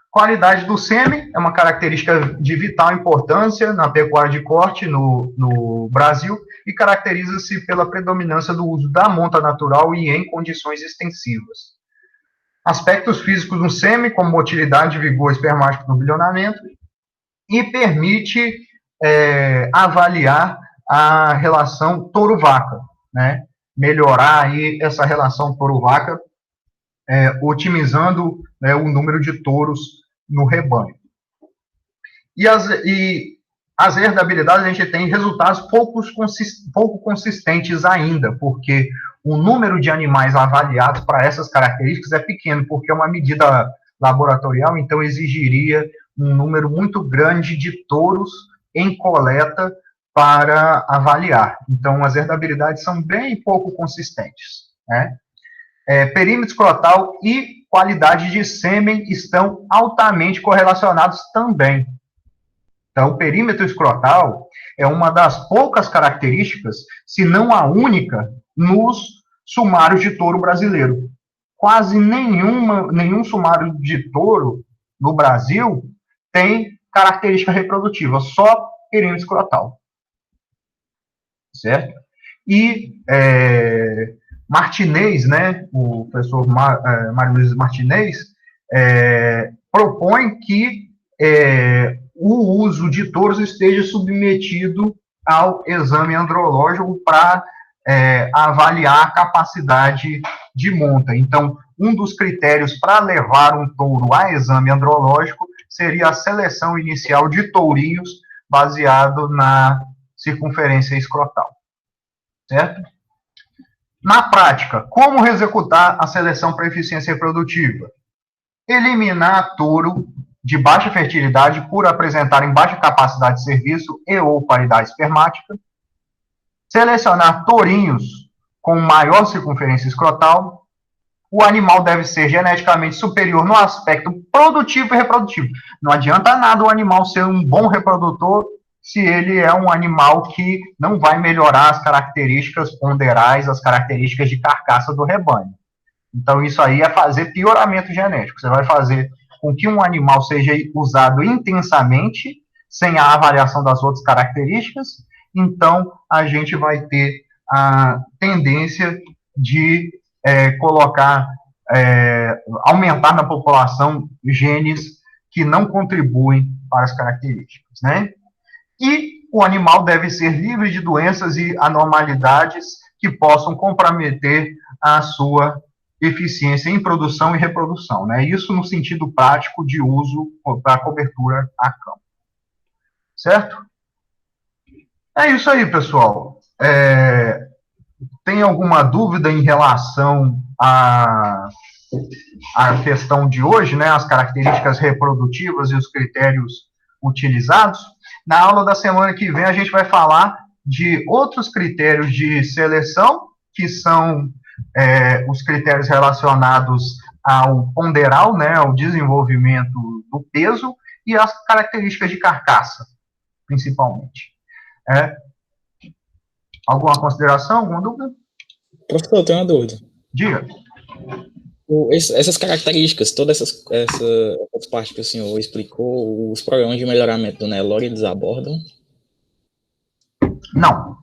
Qualidade do sêmen é uma característica de vital importância na pecuária de corte no Brasil e caracteriza-se pela predominância do uso da monta natural e em condições extensivas. Aspectos físicos do sêmen, como motilidade, vigor espermático no bilionamento, e permite avaliar a relação touro-vaca, né? Melhorar aí essa relação touro-vaca, otimizando, né, o número de touros no rebanho. E as herdabilidades, a gente tem resultados pouco consistentes ainda, porque o número de animais avaliados para essas características é pequeno, porque é uma medida laboratorial, então exigiria um número muito grande de touros em coleta para avaliar. Então, as herdabilidades são bem pouco consistentes. Né? Perímetro escrotal e qualidade de sêmen estão altamente correlacionados também. Então, o perímetro escrotal é uma das poucas características, se não a única, nos sumários de touro brasileiro. Quase nenhum sumário de touro no Brasil tem característica reprodutiva, só perímetro escrotal. Certo? E Martinez, né, o professor Mário Luiz Martinez, propõe que o uso de touros esteja submetido ao exame andrológico para avaliar a capacidade de monta. Então, um dos critérios para levar um touro a exame andrológico seria a seleção inicial de tourinhos baseado na circunferência escrotal. Certo? Na prática, como executar a seleção para eficiência reprodutiva? Eliminar touro de baixa fertilidade por apresentarem baixa capacidade de serviço e ou paridade espermática. Selecionar tourinhos com maior circunferência escrotal o animal deve ser geneticamente superior no aspecto produtivo e reprodutivo. Não adianta nada o animal ser um bom reprodutor se ele é um animal que não vai melhorar as características ponderais, as características de carcaça do rebanho. Então, isso aí é fazer pioramento genético. Você vai fazer com que um animal seja usado intensamente, sem a avaliação das outras características, então a gente vai ter a tendência de aumentar na população genes que não contribuem para as características, né? E o animal deve ser livre de doenças e anormalidades que possam comprometer a sua eficiência em produção e reprodução, né? Isso no sentido prático de uso para cobertura a campo. Certo? É isso aí, pessoal. Tem alguma dúvida em relação à questão de hoje, né? As características reprodutivas e os critérios utilizados? Na aula da semana que vem, a gente vai falar de outros critérios de seleção, que são os critérios relacionados ao ponderal, né, ao desenvolvimento do peso e as características de carcaça, principalmente. Alguma consideração, alguma dúvida? Professor, eu tenho uma dúvida. Diga. Essas características, todas essas partes que o senhor explicou, os programas de melhoramento do Nelore, eles abordam? Não.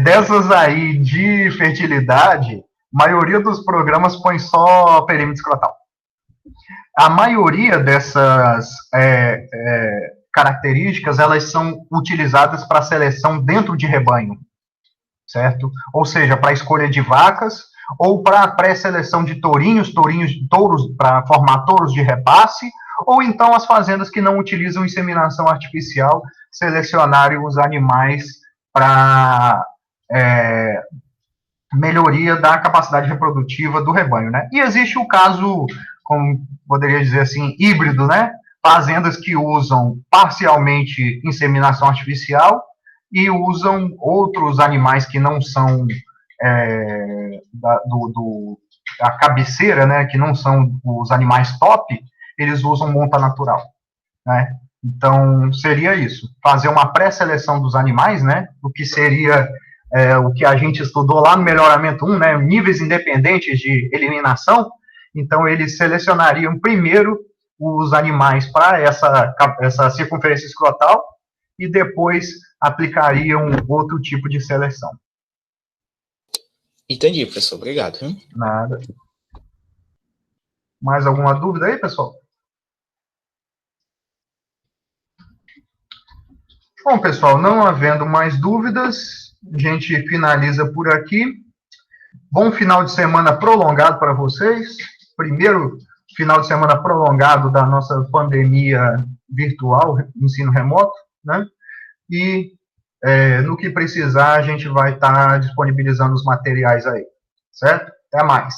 Dessas aí de fertilidade, a maioria dos programas põe só perímetro escrotal. A maioria dessas características, elas são utilizadas para seleção dentro de rebanho, certo? Ou seja, para escolha de vacas, ou para pré-seleção de touros, para formar touros de repasse, ou então as fazendas que não utilizam inseminação artificial, selecionarem os animais para melhoria da capacidade reprodutiva do rebanho, né? E existe o caso, como poderia dizer assim, híbrido, né? Fazendas que usam parcialmente inseminação artificial e usam outros animais que não são da cabeceira, né? Que não são os animais top, eles usam monta natural, né? Então, seria isso, fazer uma pré-seleção dos animais, né? O que seria o que a gente estudou lá no melhoramento 1, né? Níveis independentes de eliminação. Então, eles selecionariam primeiro os animais para essa circunferência escrotal e depois aplicariam outro tipo de seleção. Entendi, professor. Obrigado. Nada. Mais alguma dúvida aí, pessoal? Bom, pessoal, não havendo mais dúvidas, a gente finaliza por aqui. Bom final de semana prolongado para vocês. Primeiro final de semana prolongado da nossa pandemia virtual, ensino remoto, né? E no que precisar, a gente vai estar disponibilizando os materiais aí, certo? Até mais.